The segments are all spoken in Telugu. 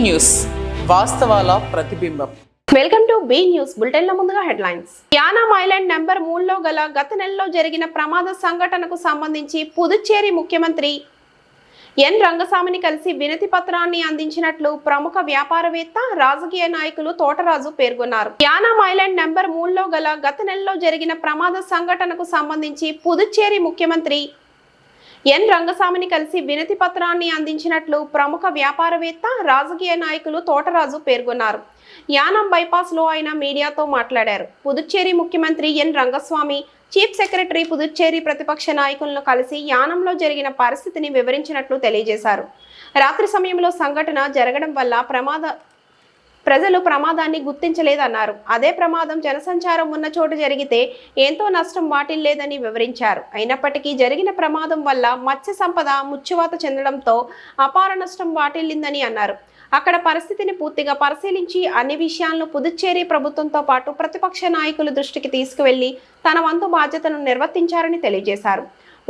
న్యూస్ వాస్తవాల ప్రతిబింబం. Welcome to be news bulletin. లో ముందుగా హెడ్లైన్స్. యానాం ఐలాండ్ నెంబర్ 3లో గల గత నెలలో జరిగిన ప్రమాద సంఘటనకు సంబంధించి పుదుచ్చేరి ముఖ్యమంత్రి ఎన్ రంగస్వామిని కలిసి వినతి పత్రాన్ని అందించినట్లు ప్రముఖ వ్యాపారవేత్త, రాజకీయ నాయకులు తోటరాజు పేర్కొన్నారు. యానాం ఐలాండ్ నెంబర్ 3లో గల గత నెలలో జరిగిన ప్రమాద సంఘటనకు సంబంధించి పుదుచ్చేరి ముఖ్యమంత్రి ఎన్ రంగస్వామిని కలిసి వినతి పత్రాన్ని అందించినట్లు ప్రముఖ వ్యాపారవేత్త, రాజకీయ నాయకులు తోటరాజు పేర్కొన్నారు. యానాం బైపాస్ లో ఆయన మీడియాతో మాట్లాడారు. పుదుచ్చేరి ముఖ్యమంత్రి ఎన్ రంగస్వామి, చీఫ్ సెక్రటరీ, పుదుచ్చేరి ప్రతిపక్ష నాయకులను కలిసి యానంలో జరిగిన పరిస్థితిని వివరించినట్లు తెలియజేశారు. రాత్రి సమయంలో సంఘటన జరగడం వల్ల ప్రజలు ప్రమాదాన్ని గుర్తించలేదన్నారు. అదే ప్రమాదం జనసంచారం ఉన్న చోటు జరిగితే ఎంతో నష్టం వాటిల్లేదని వివరించారు. అయినప్పటికీ జరిగిన ప్రమాదం వల్ల మత్స్య సంపద ముచ్చువాత చెందడంతో అపార నష్టం వాటిల్లిందని అన్నారు. అక్కడ పరిస్థితిని పూర్తిగా పరిశీలించి అన్ని విషయాలను పుదుచ్చేరి ప్రభుత్వంతో పాటు ప్రతిపక్ష నాయకుల దృష్టికి తీసుకువెళ్లి తన వంతు బాధ్యతను నిర్వర్తించారని తెలియజేశారు.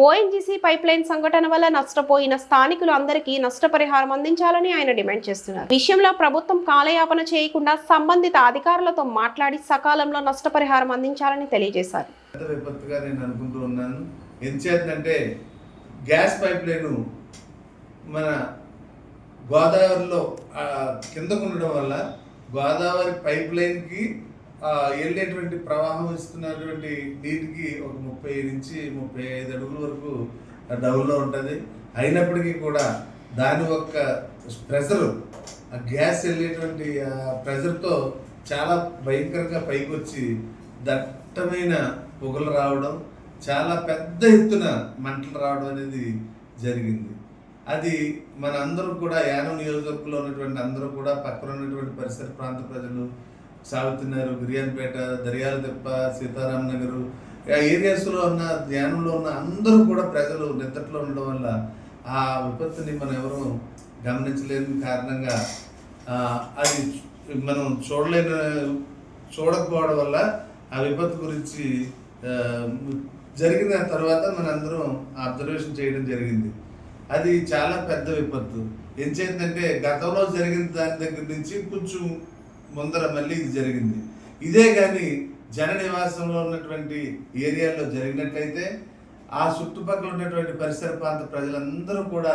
ఓఎన్జీసీ పైప్లైన్ సంఘటన వల్ల నష్టపోయిన స్థానికులు అందరికీ నష్టపరిహారం అందించాలని ఆయన డిమాండ్ చేస్తున్నారు. విషయంలో ప్రభుత్వం కాలయాపన చేయకుండా సంబంధిత అధికారులతో మాట్లాడి సకాలంలో నష్టపరిహారం అందించాలని తెలియజేశారు. గ్యాస్ పైప్లైన్ మన గోదావరిలో కిందకు ఉండడం వల్ల గోదావరి పైప్లైన్కి వెళ్ళేటువంటి ప్రవాహం ఇస్తున్నటువంటి నీటికి ఒక 30 నుంచి 35 అడుగుల వరకు డౌన్లో ఉంటుంది. అయినప్పటికీ కూడా దాని యొక్క ప్రెషరు, ఆ గ్యాస్ వెళ్ళేటువంటి ప్రెషర్తో చాలా భయంకరంగా పైకి వచ్చి దట్టమైన పొగలు రావడం, చాలా పెద్ద ఎత్తున మంటలు రావడం అనేది జరిగింది. అది మన అందరూ కూడా యానం నియోజకవర్గంలో ఉన్నటువంటి అందరూ కూడా పక్కన ఉన్నటువంటి పరిసర ప్రాంత ప్రజలు, సాగుతున్నారు, గిరియాన్పేట, దర్యాలదెప్ప, సీతారాం నగరు ఆ ఏరియాస్లో ఉన్న యానంలో ఉన్న అందరూ కూడా ప్రజలు నిద్రలో ఉండడం వల్ల ఆ విపత్తుని మనం ఎవరూ గమనించలేని కారణంగా అది మనం చూడకపోవడం వల్ల ఆ విపత్తు గురించి జరిగిన తర్వాత మనందరం అబ్జర్వేషన్ చేయడం జరిగింది. అది చాలా పెద్ద విపత్తు. ఏం చేద్దంటే గతంలో జరిగిన దాని దగ్గర నుంచి కొంచెం ముందర మళ్ళీ ఇది జరిగింది. ఇదే కానీ జన నివాసంలో ఉన్నటువంటి ఏరియాలో జరిగినట్లయితే ఆ చుట్టుపక్కల ఉన్నటువంటి పరిసర ప్రాంత ప్రజలందరూ కూడా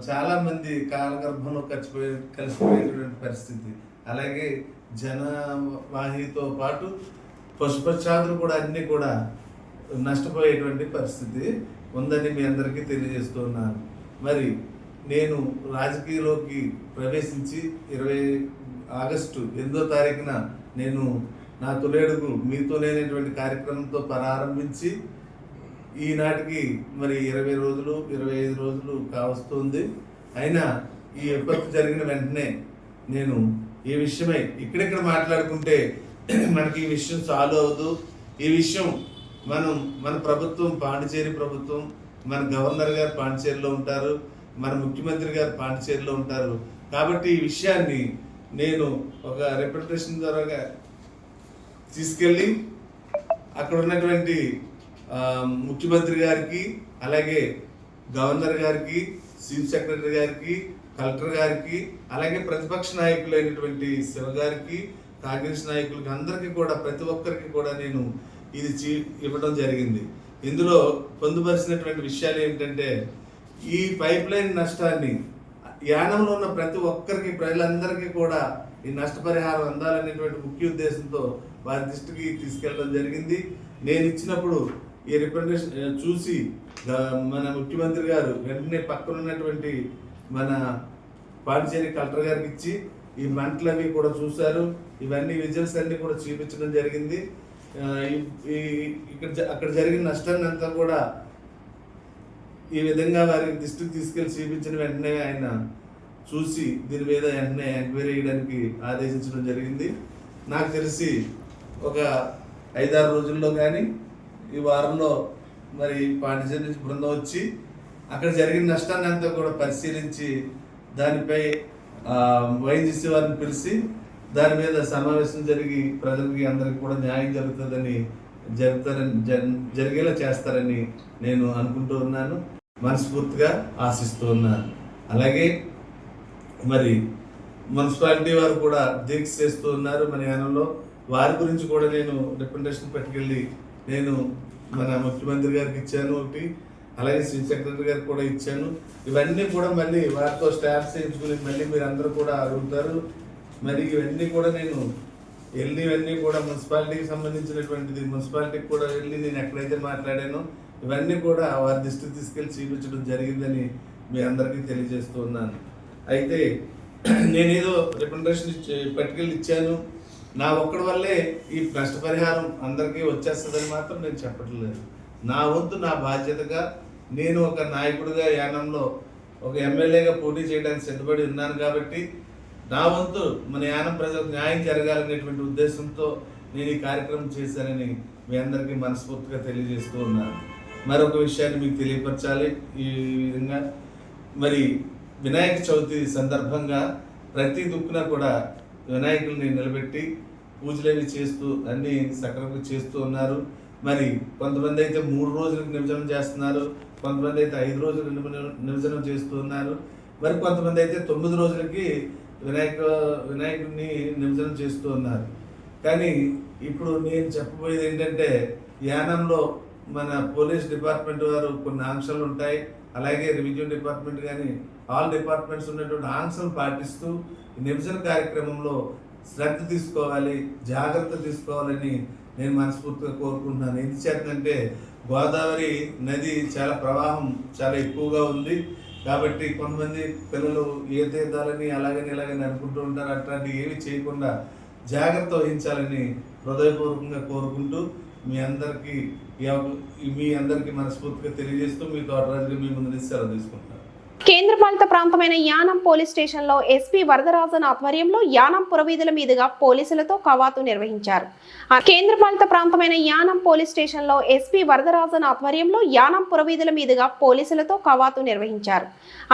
చాలామంది కాలగర్భంలో కలిసిపోయేటువంటి పరిస్థితి. అలాగే జనవాహితో పాటు పశుపక్షాదులు కూడా అన్నీ కూడా నష్టపోయేటువంటి పరిస్థితి ఉందని మీ అందరికీ తెలియజేస్తున్నాను. మరి నేను రాజకీయాల్లోకి ప్రవేశించి 20 ఆగస్టు 8వ తారీఖున నేను నా తొలేడుగు మీతో లేనటువంటి కార్యక్రమంతో ప్రారంభించి ఈనాటికి మరి 20 రోజులు 25 రోజులు కావస్తుంది. అయినా ఈ విపత్తు జరిగిన వెంటనే నేను ఈ విషయమై ఇక్కడిక్కడ మాట్లాడుకుంటే మనకి ఈ విషయం సాల్వ్ అవ్వదు. ఈ విషయం మన ప్రభుత్వం, పాండిచేరి ప్రభుత్వం, మన గవర్నర్ గారు పాండిచేరిలో ఉంటారు, మన ముఖ్యమంత్రి గారు పాండిచేరిలో ఉంటారు. కాబట్టి ఈ విషయాన్ని నేను ఒక రిప్రజెంటేషన్ ద్వారా తీసుకెళ్ళి అక్కడ ఉన్నటువంటి ముఖ్యమంత్రి గారికి, అలాగే గవర్నర్ గారికి, చీఫ్ సెక్రటరీ గారికి, కలెక్టర్ గారికి, అలాగే ప్రతిపక్ష నాయకులు అయినటువంటి శివ గారికి, కాంగ్రెస్ నాయకులకి అందరికీ కూడా, ప్రతి ఒక్కరికి కూడా నేను ఇది ఇవ్వడం జరిగింది. ఇందులో పొందుపరిచినటువంటి విషయాలు ఏమిటంటే ఈ పైప్ లైన్ నష్టాన్ని యానంలో ఉన్న ప్రతి ఒక్కరికి, ప్రజలందరికీ కూడా ఈ నష్టపరిహారం అందాలనేటువంటి ముఖ్య ఉద్దేశంతో వారి దృష్టికి తీసుకెళ్ళడం జరిగింది. నేను ఇచ్చినప్పుడు ఈ రిప్రజెంటేషన్ చూసి మన ముఖ్యమంత్రి గారు వెంటనే పక్కన ఉన్నటువంటి మన పాండిచేరి కలెక్టర్ గారికి ఇచ్చి ఈ మంటలన్నీ కూడా చూశారు. ఇవన్నీ విజువల్స్ అన్నీ కూడా చూపించడం జరిగింది. అక్కడ జరిగిన నష్టాన్ని అంతా కూడా ఈ విధంగా వారికి దృష్టికి తీసుకెళ్లి చూపించిన వెంటనే ఆయన చూసి దీని మీద వెంటనే ఎంక్వైరీ చేయడానికి ఆదేశించడం జరిగింది. నాకు తెలిసి ఒక 5-6 రోజుల్లో కానీ ఈ వారంలో మరి పాండిచేరి నుంచి బృందం వచ్చి అక్కడ జరిగిన నష్టాన్ని అంతా కూడా పరిశీలించి దానిపై ఓఎన్జీసీ వారిని పిలిచి దాని మీద సమావేశం జరిగి ప్రజలకి అందరికి కూడా న్యాయం జరిగేలా చేస్తారని నేను అనుకుంటూ ఉన్నాను, మనస్ఫూర్తిగా ఆశిస్తూ ఉన్నాను. అలాగే మరి మున్సిపాలిటీ వారు కూడా దీక్ష చేస్తూ ఉన్నారు మన యానంలో. వారి గురించి కూడా నేను రిప్రజెంటేషన్ పట్టుకెళ్ళి నేను మన ముఖ్యమంత్రి గారికి ఇచ్చాను ఒకటి, అలాగే చీఫ్ సెక్రటరీ గారికి కూడా ఇచ్చాను. ఇవన్నీ కూడా మళ్ళీ వారితో స్టాఫ్ చేయించుకుని మళ్ళీ మీరు అందరూ కూడా అడుగుతారు. మరి ఇవన్నీ కూడా నేను ఇవన్నీ కూడా మున్సిపాలిటీకి సంబంధించినటువంటిది, మున్సిపాలిటీకి కూడా వెళ్ళి నేను ఎక్కడైతే మాట్లాడానో ఇవన్నీ కూడా వారి దృష్టికి తీసుకెళ్ళి చూపించడం జరిగిందని మీ అందరికీ తెలియజేస్తూ ఉన్నాను. అయితే నేనేదో రిప్రజెంటేషన్ పట్టుకెళ్ళి ఇచ్చాను, నా ఒక్కడి వల్లే ఈ నష్టపరిహారం అందరికీ వచ్చేస్తుందని మాత్రం నేను చెప్పట్లేదు. నా వంతు నా బాధ్యతగా నేను ఒక నాయకుడిగా యానంలో ఒక ఎమ్మెల్యేగా పోటీ చేయడానికి సిద్ధపడి ఉన్నాను కాబట్టి నా వంతు మన యానం ప్రజలకు న్యాయం జరగాలనేటువంటి ఉద్దేశంతో నేను ఈ కార్యక్రమం చేశానని మీ అందరికీ మనస్ఫూర్తిగా తెలియజేస్తూ ఉన్నాను. మరొక విషయాన్ని మీకు తెలియపరచాలి. ఈ విధంగా మరి వినాయక చవితి సందర్భంగా ప్రతి దుక్కున కూడా వినాయకుల్ని నిలబెట్టి పూజలేవి చేస్తూ అన్నీ సక్రమంగా చేస్తూ ఉన్నారు. మరి కొంతమంది అయితే 3 రోజులకు నిమజ్జనం చేస్తున్నారు, కొంతమంది అయితే 5 రోజులు నిమజ్జనం చేస్తూ ఉన్నారు, మరి కొంతమంది అయితే 9 రోజులకి వినాయకుడిని నిమజ్జనం చేస్తూ ఉన్నారు. కానీ ఇప్పుడు నేను చెప్పబోయేది ఏంటంటే, యానంలో మన పోలీస్ డిపార్ట్మెంట్ వారు కొన్ని ఆంక్షలు ఉంటాయి, అలాగే రెవెన్యూ డిపార్ట్మెంట్ కానీ ఆల్ డిపార్ట్మెంట్స్ ఉన్నటువంటి ఆంక్షలు పాటిస్తూ నిమజ్జన కార్యక్రమంలో శ్రద్ధ తీసుకోవాలి, జాగ్రత్త తీసుకోవాలని నేను మనస్ఫూర్తిగా కోరుకుంటున్నాను. ఎందుచేతంటే గోదావరి నది చాలా ప్రవాహం చాలా ఎక్కువగా ఉంది కాబట్టి కొంతమంది పిల్లలు తీర్థాలని అలాగని అనుకుంటూ ఉంటారు. అట్లాంటివి ఏమి చేయకుండా జాగ్రత్త వహించాలని హృదయపూర్వకంగా కోరుకుంటూ మీ అందరికీ మనస్ఫూర్తిగా తెలియజేస్తూ మీ తోటరాజుగా మీ ముందు సెలవు తీసుకుంటాను. కేంద్రపాలిత ప్రాంతమైన యానం పోలీస్ స్టేషన్లో ఎస్పీ వరదరాజన్ ఆధ్వర్యంలో యానం పురవీధుల మీదుగా పోలీసులతో కవాతు నిర్వహించారు. కేంద్రపాలిత ప్రాంతమైన యానం పోలీస్ స్టేషన్లో ఎస్పీ వరదరాజన్ ఆధ్వర్యంలో యానం పురవీధుల మీదుగా పోలీసులతో కవాతు నిర్వహించారు.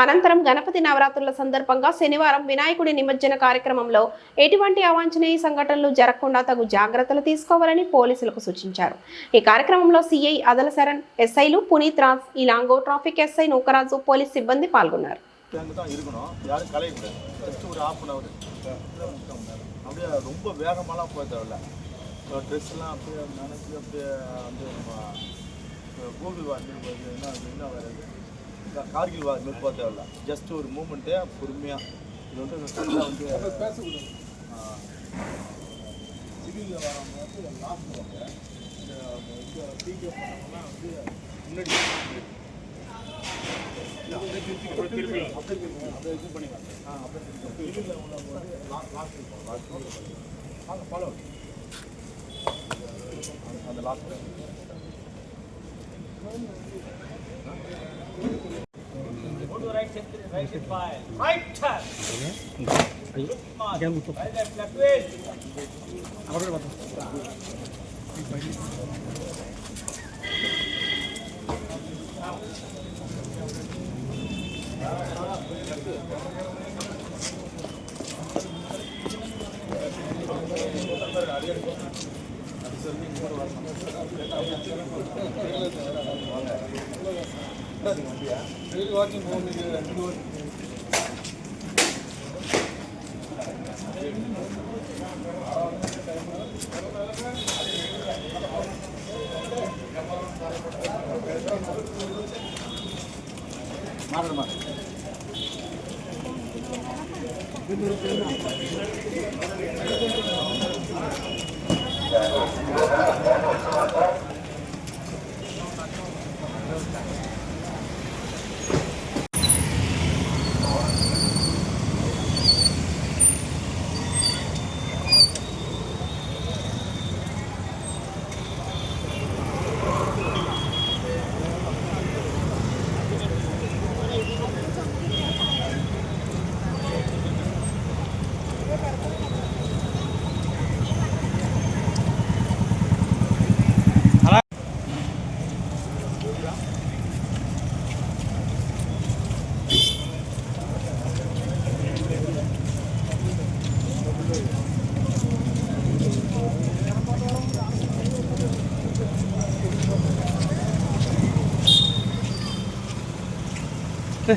అనంతరం గణపతి నవరాత్రుల సందర్భంగా శనివారం వినాయకుడి నిమజ్జన కార్యక్రమంలో ఎటువంటి అవాంఛనీయ సంఘటనలు జరగకుండా తగు జాగ్రత్తలు తీసుకోవాలని పోలీసులకు సూచించారు. ఈ కార్యక్రమంలో సిఐ అదల శరణ్, ఎస్ఐలు Puneeth Raj, Ilango, traffic SI Nookaraju, police సిబ్బంది పాల్గొన్నారు. ரொம்ப வேகமாலாம் போக தேவையில்ல. ட்ரெஸ்லாம் அப்படியே நினைச்சி அப்படியே வந்து நம்ம கூகுள் வாட்ச் என்ன வராது, கார்கில் வாட்ச் மாதிரி போக தேவையில்ல. ஜஸ்ட் ஒரு மூமெண்ட்டு பொறுமையாக இது வந்து பேசக்கூடாது. சிவிலில் வரவங்க வந்து லாஸ்ட் போங்க, இந்த பிகே பண்ணவங்கன்னா வந்து முன்னாடி திருப்பி அதை இது பண்ணிக்கலாம். அப்படியே சிவிலில் உள்ளவங்க வந்து லாஸ்ட் வாங்க ஃபாலோ அந்த லாஸ்ட் రైట్ టర్న్ వాచింగ్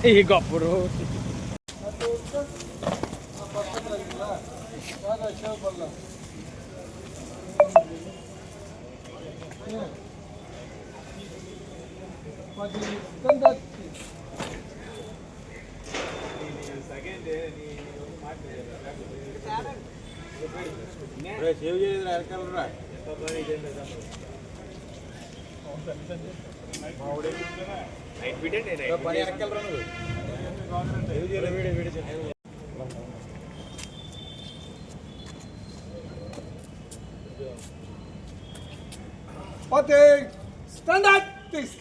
ఈ గొప్పరు Okay, stand up, please.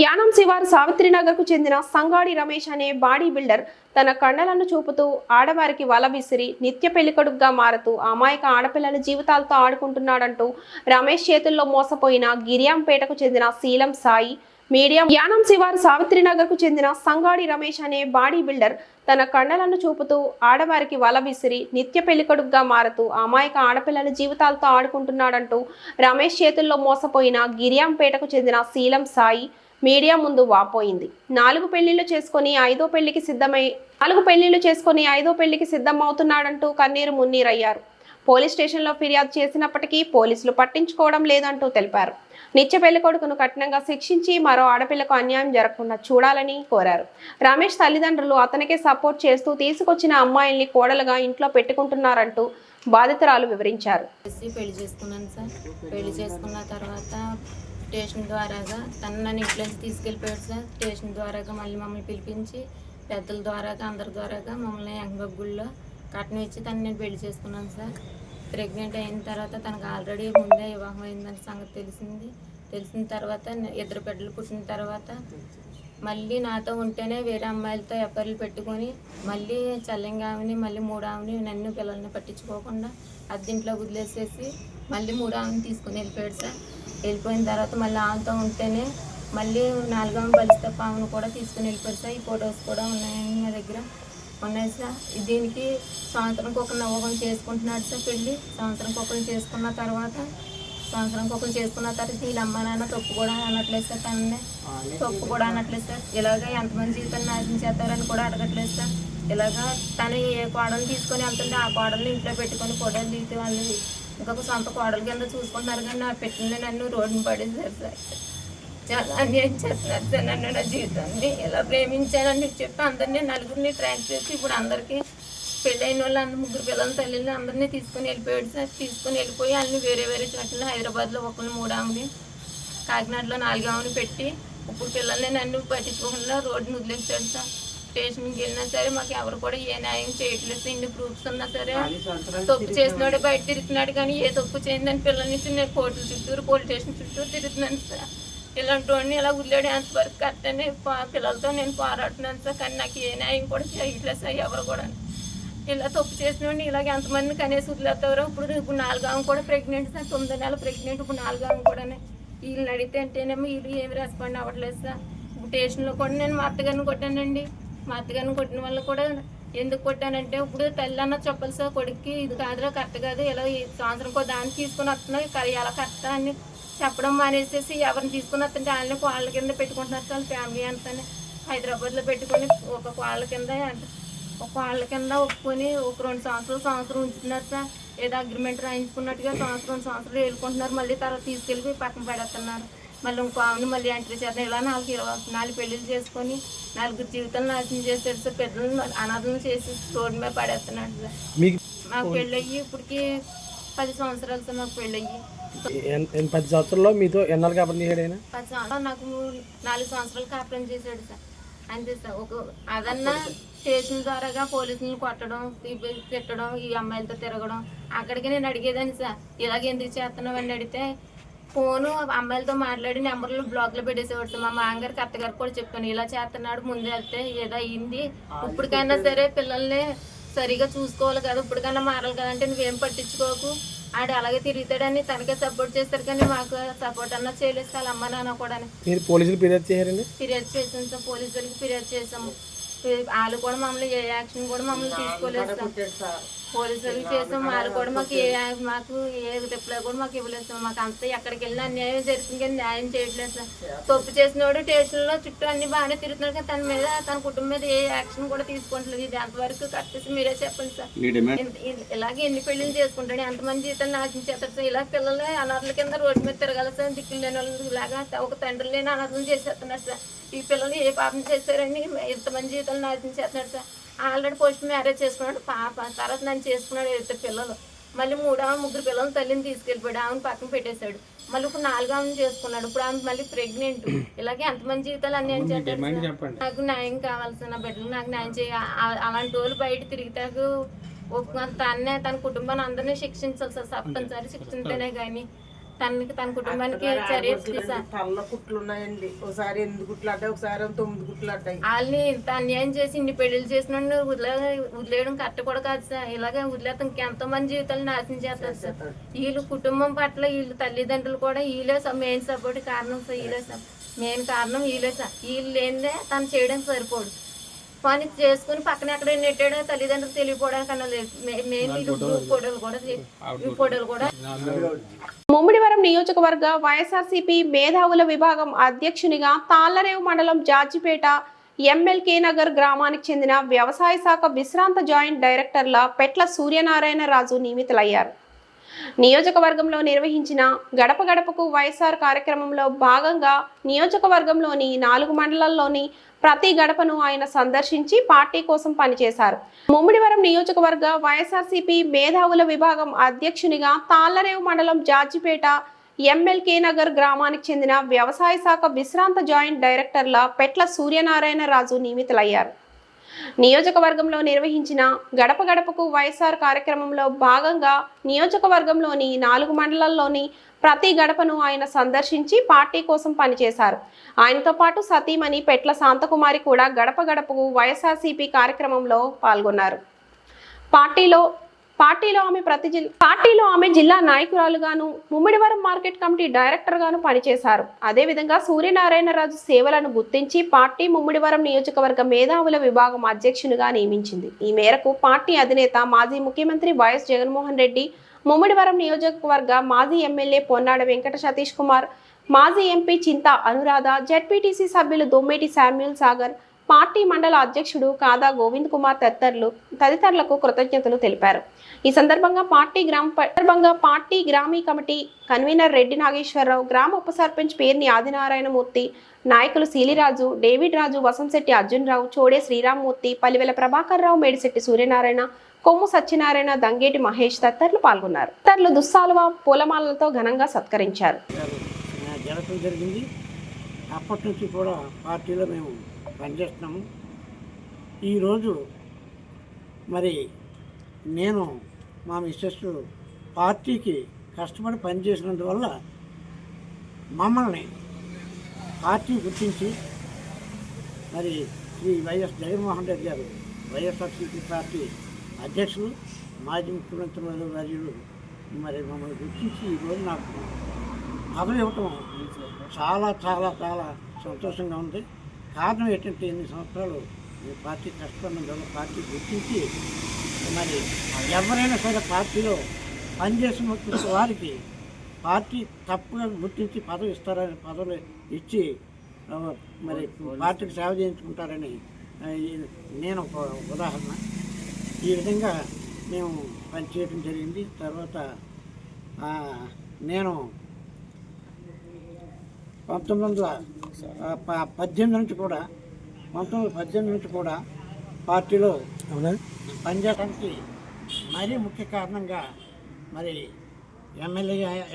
Yanam శివారు సావిత్రినగర్కు చెందిన సంగాడి రమేష్ అనే బాడీ బిల్డర్ తన కండలను చూపుతూ ఆడవారికి వల విసిరి నిత్య పెళ్లికొడుకుగా మారుతూ అమాయక ఆడపిల్లల జీవితాలతో ఆడుకుంటున్నాడంటూ రమేష్ చేతుల్లో మోసపోయిన గిరియాంపేటకు చెందిన శీలం సాయి మీడియం యానం శివారు సావిత్రినగర్కు చెందిన సంగాడి రమేష్ అనే బాడీ బిల్డర్ తన కండలను చూపుతూ ఆడవారికి వల విసిరి నిత్య పెళ్లికొడుకుగా మారుతూ అమాయక ఆడపిల్లల జీవితాలతో ఆడుకుంటున్నాడంటూ రమేష్ చేతుల్లో మోసపోయిన గిరియాంపేటకు చెందిన శీలం సాయి మీడియా ముందు వాపోయింది. 4 పెళ్లిళ్లు చేసుకుని 5వ పెళ్లికి సిద్ధమవుతున్నాడంటూ కన్నీరు మున్నీరయ్యారు. పోలీస్ స్టేషన్లో ఫిర్యాదు చేసినప్పటికీ పోలీసులు పట్టించుకోవడం లేదంటూ తెలిపారు. నిత్య పెళ్లికొడుకును కఠినంగా శిక్షించి మరో ఆడపిల్లకు అన్యాయం జరగకుండా చూడాలని కోరారు. రమేష్ తల్లిదండ్రులు అతనికే సపోర్ట్ చేస్తూ తీసుకొచ్చిన అమ్మాయిల్ని కోడలుగా ఇంట్లో పెట్టుకుంటున్నారంటూ బాధితురాలు వివరించారు. పెళ్లి చేసుకున్నాను సార్. పెళ్లి చేసుకున్న తర్వాత స్టేషన్ ద్వారాగా నన్ను ఇంట్లో నుంచి తీసుకెళ్ళిపోయాడు సార్. స్టేషన్ ద్వారాగా మళ్ళీ మమ్మల్ని పిలిపించి పెద్దల ద్వారాగా అందరి ద్వారాగా మమ్మల్ని ఎంగబగ్గుల్లో కట్నం ఇచ్చి తను నేను పెళ్లి చేసుకున్నాను సార్. ప్రెగ్నెంట్ అయిన తర్వాత తనకు ఆల్రెడీ ముందే వివాహం అయిందని సంగతి తెలిసిన తర్వాత 2 బిడ్డలు పుట్టిన తర్వాత మళ్ళీ నాతో ఉంటేనే వేరే అమ్మాయిలతో ఎఫ్ఐఆర్లు పెట్టుకొని మళ్ళీ చల్లంగామిని మళ్ళీ 3 ఆమెని నన్ను పిల్లల్ని పట్టించుకోకుండా అద్దెంట్లో వదిలేసేసి మళ్ళీ 3 ఆమెని తీసుకుని వెళ్ళిపోయాడు సార్. వెళ్ళిపోయిన తర్వాత మళ్ళీ ఆమెతో ఉంటేనే మళ్ళీ 4వ బలిస్తే ఆమెను కూడా తీసుకుని వెళ్ళిపోయాడు సార్. ఈ ఫొటోస్ కూడా ఉన్నాయండి మా దగ్గర ఉన్నాయి సార్. దీనికి సంవత్సరంకి ఒక నవ్వకం చేసుకుంటున్నాడు సార్. పెళ్ళి సంవత్సరంకి ఒకరు చేసుకున్న తర్వాత వీళ్ళ అమ్మ నాన్న తప్పు కూడా అనట్లేదు సార్. తననే తప్పు కూడా అనట్లేదు సార్. ఇలాగ ఎంతమంది జీవితాన్ని నాశనం చేస్తారని కూడా అడగట్లేదు సార్. ఇలాగా తను ఏ కోడలు తీసుకొని వెళ్తుంటే ఆ కోడల్ని ఇంట్లో పెట్టుకొని ఫోటోలు దిగితే వాళ్ళు ఇంకొక సొంత కోడల కింద చూసుకుంటున్నారు. కానీ నా పెట్టిన నన్ను రోడ్డుని పడేసారు సార్. చాలా అన్యాయం చేస్తున్నారు సార్. నన్ను నా జీవితాన్ని ఇలా ప్రేమించానని చెప్పి అందరినీ 4గురిని ట్రాక్ చేసి ఇప్పుడు అందరికీ పెళ్ళైన వాళ్ళు 3 పిల్లల తల్లిని అందరినీ తీసుకొని వెళ్ళిపోయాడు సార్. తీసుకొని వెళ్ళిపోయి వాళ్ళని వేరే చోట్ల హైదరాబాద్లో 3 ఆమెని కాకినాడలో 4 ఆమెని పెట్టి ఇప్పుడు పిల్లల్ని నన్ను పట్టించుకోకుండా రోడ్డుని వదిలేసాడు సార్. స్టేషన్కి వెళ్ళినా సరే మాకు ఎవరు కూడా ఏ న్యాయం చేయట్లేదు. ఇన్ని ప్రూఫ్స్ ఉన్నా సరే తప్పు చేసినాడు బయట తిరుగుతున్నాడు. కానీ ఏ తప్పు చేయిందని పిల్లల నుంచి నేను కోర్టుల చుట్టూరు పోలీస్ స్టేషన్ చుట్టూరు తిరుగుతున్నాను సార్. ఇలాంటి వాడిని ఇలా వదిలేడు ఎంతవరకు కరెక్ట్ అని పిల్లలతో నేను పోరాడుతున్నాను సార్. కానీ నాకు ఏ న్యాయం కూడా చేయట్లేదు సార్. ఎవరు కూడా ఇలా తప్పు చేసినోడిని ఇలాగ ఎంతమంది కనేసి వదిలేస్తారో. ఇప్పుడు 4వ ఆమె కూడా ప్రెగ్నెంట్ సార్. 9 నెలలు ప్రెగ్నెంట్. ఇప్పుడు 4వ ఆమె కూడా వీళ్ళని అడిగితే అంటేనేమో వీళ్ళు ఏమి రెస్పాండ్ అవ్వట్లేదు సార్. ఇప్పుడు స్టేషన్లో కూడా నేను మా అత్తగారిని కొట్టానండి. మా అత్తగారిని కొట్టిన వల్ల కూడా ఎందుకు కొట్టానంటే ఇప్పుడు తల్లి అన్న చెప్పాలి సార్ కొడుక్కి ఇది కాదురా కరెక్ట్ కాదు ఇలా సంవత్సరంకో దాన్ని తీసుకుని వస్తున్నావు ఎలా కరెక్ట్ అని చెప్పడం మానేసేసి ఎవరిని తీసుకుని వస్తుంటే వాళ్ళని కోళ్ళ కింద పెట్టుకుంటున్నారు సార్. ఫ్యామిలీ అంతా హైదరాబాద్లో పెట్టుకొని ఒక కోళ్ళ కింద ఒప్పుకొని ఒక 2 సంవత్సరం ఉంచుతున్నారు సార్. ఏదో అగ్రిమెంట్ రాయించుకున్నట్టుగా సంవత్సరం వెళ్ళుకుంటున్నారు. మళ్ళీ తర్వాత తీసుకెళ్ళి పక్కన పడేస్తున్నారు. మళ్ళీ ఇంకో ఆమెను మళ్ళీ ఎంట్రీ చేస్తారు. ఇలా 4 పెళ్ళిళ్ళు చేసుకొని 4 జీవితాలు నాశనం చేస్తాడు సార్. పెద్దలను అనాథలను చేసి రోడ్డు మీద పడేస్తున్నాడు సార్. మాకు పెళ్ళయ్యి ఇప్పటికి 10 సంవత్సరాలు సార్. మాకు పెళ్ళయ్యి 10 సంవత్సరాల్లో మీతో ఎన్నాళ్ళు కాపురం చేశాడు ఆయన? 10 సంవత్సరాలు నాకు 4 సంవత్సరాలు కాపురం చేశాడు సార్. అంతే సార్. అదన్నా స్టేషన్ ద్వారాగా పోలీసులను కొట్టడం తిట్టడం ఈ అమ్మాయిలతో తిరగడం అక్కడికి నేను అడిగేదాన్ని సార్. ఇలాగ ఎందుకు చేస్తున్నావు అని అడిగితే ఫోను అమ్మాయిలతో మాట్లాడి నెంబర్లు బ్లాక్లో పెట్టేసేవాడు సార్. మా మామగారికి అత్తగారికి కూడా చెప్పాను ఇలా చేస్తున్నాడు ముందు వెళ్తే ఏదో అయింది. ఇప్పటికైనా సరే పిల్లల్ని సరిగా చూసుకోవాలి కదా. ఇప్పటికైనా మారాలి కదంటే నువ్వేం పట్టించుకోకు ఆడు అలాగే తిరుగుతాడని తనకే సపోర్ట్ చేస్తారు. కానీ మాకు సపోర్ట్ అన్నా చేయలేదు సార్. అమ్మ నాన్న కూడా పోలీసులు ఫిర్యాదు చేశారండి? ఫిర్యాదు చేసాం సార్. పోలీసులకి ఫిర్యాదు చేసాము. వాళ్ళు కూడా మమ్మల్ని ఏ యాక్షన్ కూడా మమ్మల్ని తీసుకోలేదు సార్. పోలీసులు చేసాం వాళ్ళు కూడా మాకు ఏ రిప్లై కూడా మాకు ఇవ్వలేదు సార్. మాకు అంతా ఎక్కడికి వెళ్ళినా అన్యాయం జరుగుతుంది కానీ న్యాయం చేయట్లేదు సార్. తప్పు చేసినోడు స్టేషన్లో చుట్టూ అన్ని బాగానే తిరుగుతున్నాడు కానీ తన మీద తన కుటుంబం మీద ఏ యాక్షన్ కూడా తీసుకోవట్లేదు. ఇది ఎంతవరకు కరెక్ట్ మీరే చెప్పండి సార్. ఇలాగే ఎన్ని పెళ్లిళ్ళు చేసుకుంటాడు, ఎంతమంది జీతాలు నాశించేస్తారు సార్. ఇలా పిల్లలు అనాథల కింద రోడ్డు మీద తిరగాలి సార్. దిక్కులు లేని వాళ్ళు ఇలాగా ఒక తండ్రి లేని అనాథలు చేసేస్తున్నారు సార్. ఈ పిల్లలు ఏ పాపం చేశారని ఇంతమంది జీతాలు నాశించేస్తున్నాడు సార్. ఆల్రెడీ పోస్ట్ మ్యారేజ్ చేసుకున్నాడు పాప, తర్వాత నన్ను చేసుకున్నాడు 2 పిల్లలు. మళ్ళీ 3 పిల్లలు తల్లిని తీసుకెళ్ళిపోయాడు, ఆమెను పక్కన పెట్టేశాడు. మళ్ళీ ఇప్పుడు 4వ ఆమెను చేసుకున్నాడు. ఇప్పుడు ఆమె మళ్ళీ ప్రెగ్నెంట్. ఇలాగే ఎంతమంది జీవితాలు అన్యాయం చేస్తారు. నాకు న్యాయం కావాలి సార్. నా బిడ్డలు నాకు న్యాయం చేయ. అలాంటి వాళ్ళు బయట తిరిగితాకు తన కుటుంబాన్ని అందరినీ శిక్షించాలి సార్. తప్పనిసరి శిక్షించేనే కానీ తన కుటుంబానికి చర్య తల్ల కుట్లు ఉన్నాయండి. ఒకసారి 8 కుట్లు అడ్డాయి, ఒకసారి 9 కుట్లు అడ్డాయి. వాళ్ళని ఇంత అన్యాయం చేసి ఇన్ని పెళ్లిళ్ళు చేసిన వదిలేయడం కరెక్ట్ కూడా కాదు సార్. ఇలాగే వదిలేస్తాం ఇంకెంతో మంది జీవితాలు నాశనం చేస్తారు సార్. వీళ్ళు కుటుంబం పట్ల వీళ్ళు తల్లిదండ్రులు కూడా వీళ్ళే మెయిన్ సపోర్ట్ కారణం సార్. వీళ్ళే సార్ మెయిన్ కారణం. వీళ్ళే సార్. వీళ్ళు లేనిదే తను చేయడం సరిపోడు. పని చేసుకుని పక్కన ఎక్కడ నెట్టాడో తల్లిదండ్రులు తెలియపోవడానికి అన్న లేదు. మెయిన్ ఫోటోలు కూడా ముమ్మిడివరం నియోజకవర్గ వైఎస్ఆర్సీపీ మేధావుల విభాగం అధ్యక్షునిగా తాళ్లరేవు మండలం జాజిపేట ఎంఎల్కే నగర్ గ్రామానికి చెందిన వ్యవసాయ శాఖ విశ్రాంత జాయింట్ డైరెక్టర్ల పెట్ల సూర్యనారాయణ రాజు నియమితులయ్యారు. నియోజకవర్గంలో నిర్వహించిన గడప గడపకు వైఎస్ఆర్ కార్యక్రమంలో భాగంగా నియోజకవర్గంలోని 4 మండలాల్లోని ప్రతి గడపను ఆయన సందర్శించి పార్టీ కోసం పనిచేశారు. ముమ్మిడివరం నియోజకవర్గ వైఎస్ఆర్సీపీ మేధావుల విభాగం అధ్యక్షునిగా తాళ్లరేవు మండలం జాజిపేట ఎంఎల్కే నగర్ గ్రామానికి చెందిన వ్యవసాయ శాఖ విశ్రాంత జాయింట్ డైరెక్టర్ల పెట్ల సూర్యనారాయణ రాజు నియమితులయ్యారు. నియోజకవర్గంలో నిర్వహించిన గడప గడపకు వైఎస్ఆర్ కార్యక్రమంలో భాగంగా నియోజకవర్గంలోని 4 మండలాల్లోని ప్రతి గడపను ఆయన సందర్శించి పార్టీ కోసం పనిచేశారు. ఆయనతో పాటు సతీమణి పెట్ల శాంతకుమారి కూడా గడప గడపకు వైఎస్ఆర్సీపీ కార్యక్రమంలో పాల్గొన్నారు. పార్టీలో ఆమె జిల్లా నాయకురాలుగాను ముమ్మిడివరం మార్కెట్ కమిటీ డైరెక్టర్ గాను పనిచేశారు. అదేవిధంగా సూర్యనారాయణరాజు సేవలను గుర్తించి పార్టీ ముమ్మిడివరం నియోజకవర్గ మేధావుల విభాగం అధ్యక్షునిగా నియమించింది. ఈ మేరకు పార్టీ అధినేత మాజీ ముఖ్యమంత్రి వైఎస్ జగన్మోహన్ రెడ్డి, ముమ్మిడివరం నియోజకవర్గ మాజీ ఎమ్మెల్యే పొన్నాడ వెంకట సతీష్ కుమార్, మాజీ ఎంపీ చింతా అనురాధ, జెడ్పీటీసీ సభ్యులు దొమ్మేటి శామ్యూల్ సాగర్, పార్టీ మండల అధ్యక్షుడు కాదా గోవింద్ కుమార్ తదితరులకు కృతజ్ఞతలు తెలిపారు. ఈ సందర్భంగా పార్టీ గ్రామీ కమిటీ కన్వీనర్ రెడ్డి నాగేశ్వరరావు, గ్రామ ఉప సర్పంచ్ పేర్ని ఆదినారాయణమూర్తి, నాయకులు సీలిరాజు, డేవిడ్ రాజు, వసంశెట్టి అర్జున్ రావు, చోడే శ్రీరామ్మూర్తి, పల్లివెల ప్రభాకర్ రావు, మేడిశెట్టి సూర్యనారాయణ, కొమ్ము సత్యనారాయణ, దంగేటి మహేష్ తదితరులు పాల్గొన్నారు. తదితరులు దుస్సాలువ పూలమాలలతో ఘనంగా సత్కరించారు. జరిగింది. అప్పటి నుంచి కూడా పార్టీలో మేము పనిచేస్తున్నాము. ఈరోజు మరి నేను మా మిస్సెస్ పార్టీకి కష్టపడి పనిచేసినందువల్ల మమ్మల్ని పార్టీ గుర్తించి మరి శ్రీ వైఎస్ జగన్మోహన్ రెడ్డి గారు వైఎస్ఆర్సీపీ పార్టీ అధ్యక్షులు, మాజీ ముఖ్యమంత్రి వర్యులు మరి మమ్మల్ని గుర్తించి ఈరోజు నాకు పదవి ఇవ్వటం చాలా చాలా చాలా సంతోషంగా ఉంది. కారణం ఏంటంటే 8 సంవత్సరాలు ఈ పార్టీ కష్టపడినందువల్ల పార్టీ గుర్తించి మరి ఎవరైనా సరే పార్టీలో పనిచేసిన వారికి పార్టీ తప్పుగా గుర్తించి పదవి ఇస్తారని పదవులు ఇచ్చి మరి పార్టీకి సేవ చేయించుకుంటారని నేను ఒక ఉదాహరణ. ఈ విధంగా మేము పనిచేయడం జరిగింది. తర్వాత నేను 1918 నుంచి కూడా పార్టీలో పనిచేయడానికి మరీ ముఖ్య కారణంగా మరి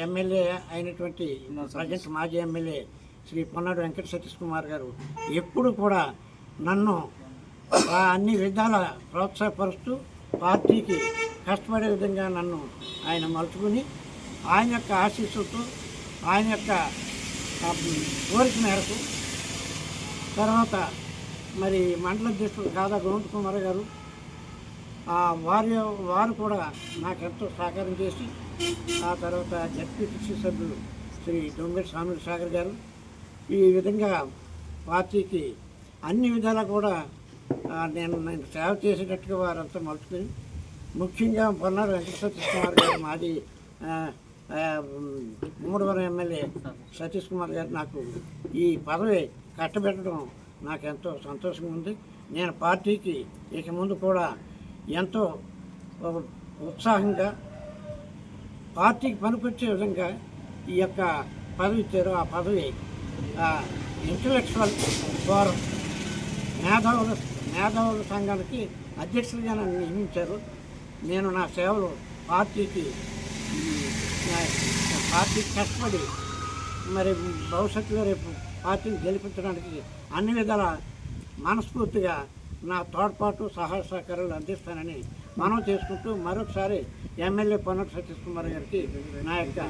ఎమ్మెల్యే అయినటువంటి ప్రజెంట్ మాజీ ఎమ్మెల్యే శ్రీ పొన్నాడు వెంకట సతీష్ కుమార్ గారు ఎప్పుడు కూడా నన్ను అన్ని విధాల ప్రోత్సాహపరుస్తూ పార్టీకి కష్టపడే విధంగా నన్ను ఆయన మలుచుకుని ఆయన యొక్క ఆశీస్సులతో ఆయన యొక్క కోరిక మేరకు తర్వాత మరి మండల అధ్యక్షుడు కాదా గోవింద్ కుమార్ గారు వారు కూడా నాకెంతో సహకారం చేసి ఆ తర్వాత జెడ్పీటీసీ సభ్యులు శ్రీ దొమ్మేటి శామ్యూల్ సాగర్ గారు ఈ విధంగా పార్టీకి అన్ని విధాలా కూడా నేను సేవ చేసేటట్టుగా వారంతా మలుచుకుని ముఖ్యంగా పొన్నాడు వెంకట సతీష్ కుమార్ గారు మాది 3వ ఎమ్మెల్యే సతీష్ కుమార్ గారు నాకు ఈ పదవి కట్టబెట్టడం నాకు ఎంతో సంతోషంగా ఉంది. నేను పార్టీకి ఇక ముందు కూడా ఎంతో ఉత్సాహంగా పార్టీకి పనికొచ్చే విధంగా ఈ యొక్క పదవి ఇచ్చారు. ఆ పదవి ఇంటలెక్చువల్ ఫోరం మేధావుల సంఘానికి అధ్యక్షులుగా నన్ను నియమించారు. నేను నా సేవలు పార్టీకి కష్టపడి మరి భవిష్యత్తులో రేపు పార్టీని గెలిపించడానికి అన్ని విధాల మనస్ఫూర్తిగా నా తోడ్పాటు సహాయ సహకారాలు అందిస్తానని మనం చేసుకుంటూ మరొకసారి ఎమ్మెల్యే పొన్నాడు సతీష్ కుమార్ గారికి నా యొక్క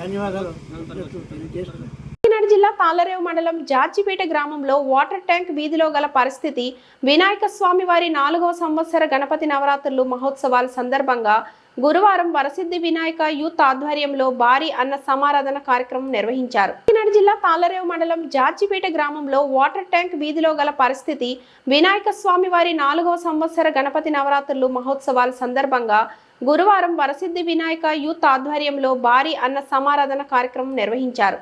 ధన్యవాదాలు తెలియజేస్తున్నాను. కాకినాడ జిల్లా తాళ్లరేవు మండలం జార్జిపేట గ్రామంలో వాటర్ ట్యాంక్ వీధిలో గల పరిస్థితి వినాయక స్వామి వారి 4వ సంవత్సర గణపతి నవరాత్రులు మహోత్సవాల సందర్భంగా గురువారం వరసిద్ధి వినాయక యూత్ ఆధ్వర్యంలో భారీ అన్న సమారాధన కార్యక్రమం నిర్వహించారు. కాకినాడ జిల్లా తాళ్లరేవు మండలం జార్జిపేట గ్రామంలో వాటర్ ట్యాంక్ వీధిలో గల పరిస్థితి వినాయక స్వామి వారి 4వ సంవత్సర గణపతి నవరాత్రులు మహోత్సవాల సందర్భంగా గురువారం వరసిద్ధి వినాయక యూత్ ఆధ్వర్యంలో భారీ అన్న సమారాధన కార్యక్రమం నిర్వహించారు.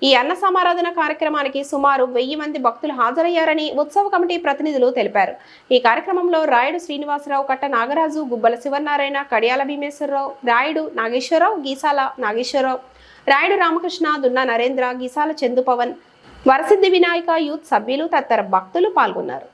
ఈ అన్న సమారాధన కార్యక్రమానికి సుమారు 1000 మంది భక్తులు హాజరయ్యారని ఉత్సవ కమిటీ ప్రతినిధులు తెలిపారు. ఈ కార్యక్రమంలో రాయుడు శ్రీనివాసరావు, కట్ట నాగరాజు, గుబ్బల శివనారాయణ, కడియాల భీమేశ్వరరావు, రాయుడు నాగేశ్వరరావు, గీసాల నాగేశ్వరరావు, రాయుడు రామకృష్ణ, దున్నా నరేంద్ర, గీసాల చందు పవన్, వరసిద్ధి వినాయక యూత్ సభ్యులు తదితర భక్తులు పాల్గొన్నారు.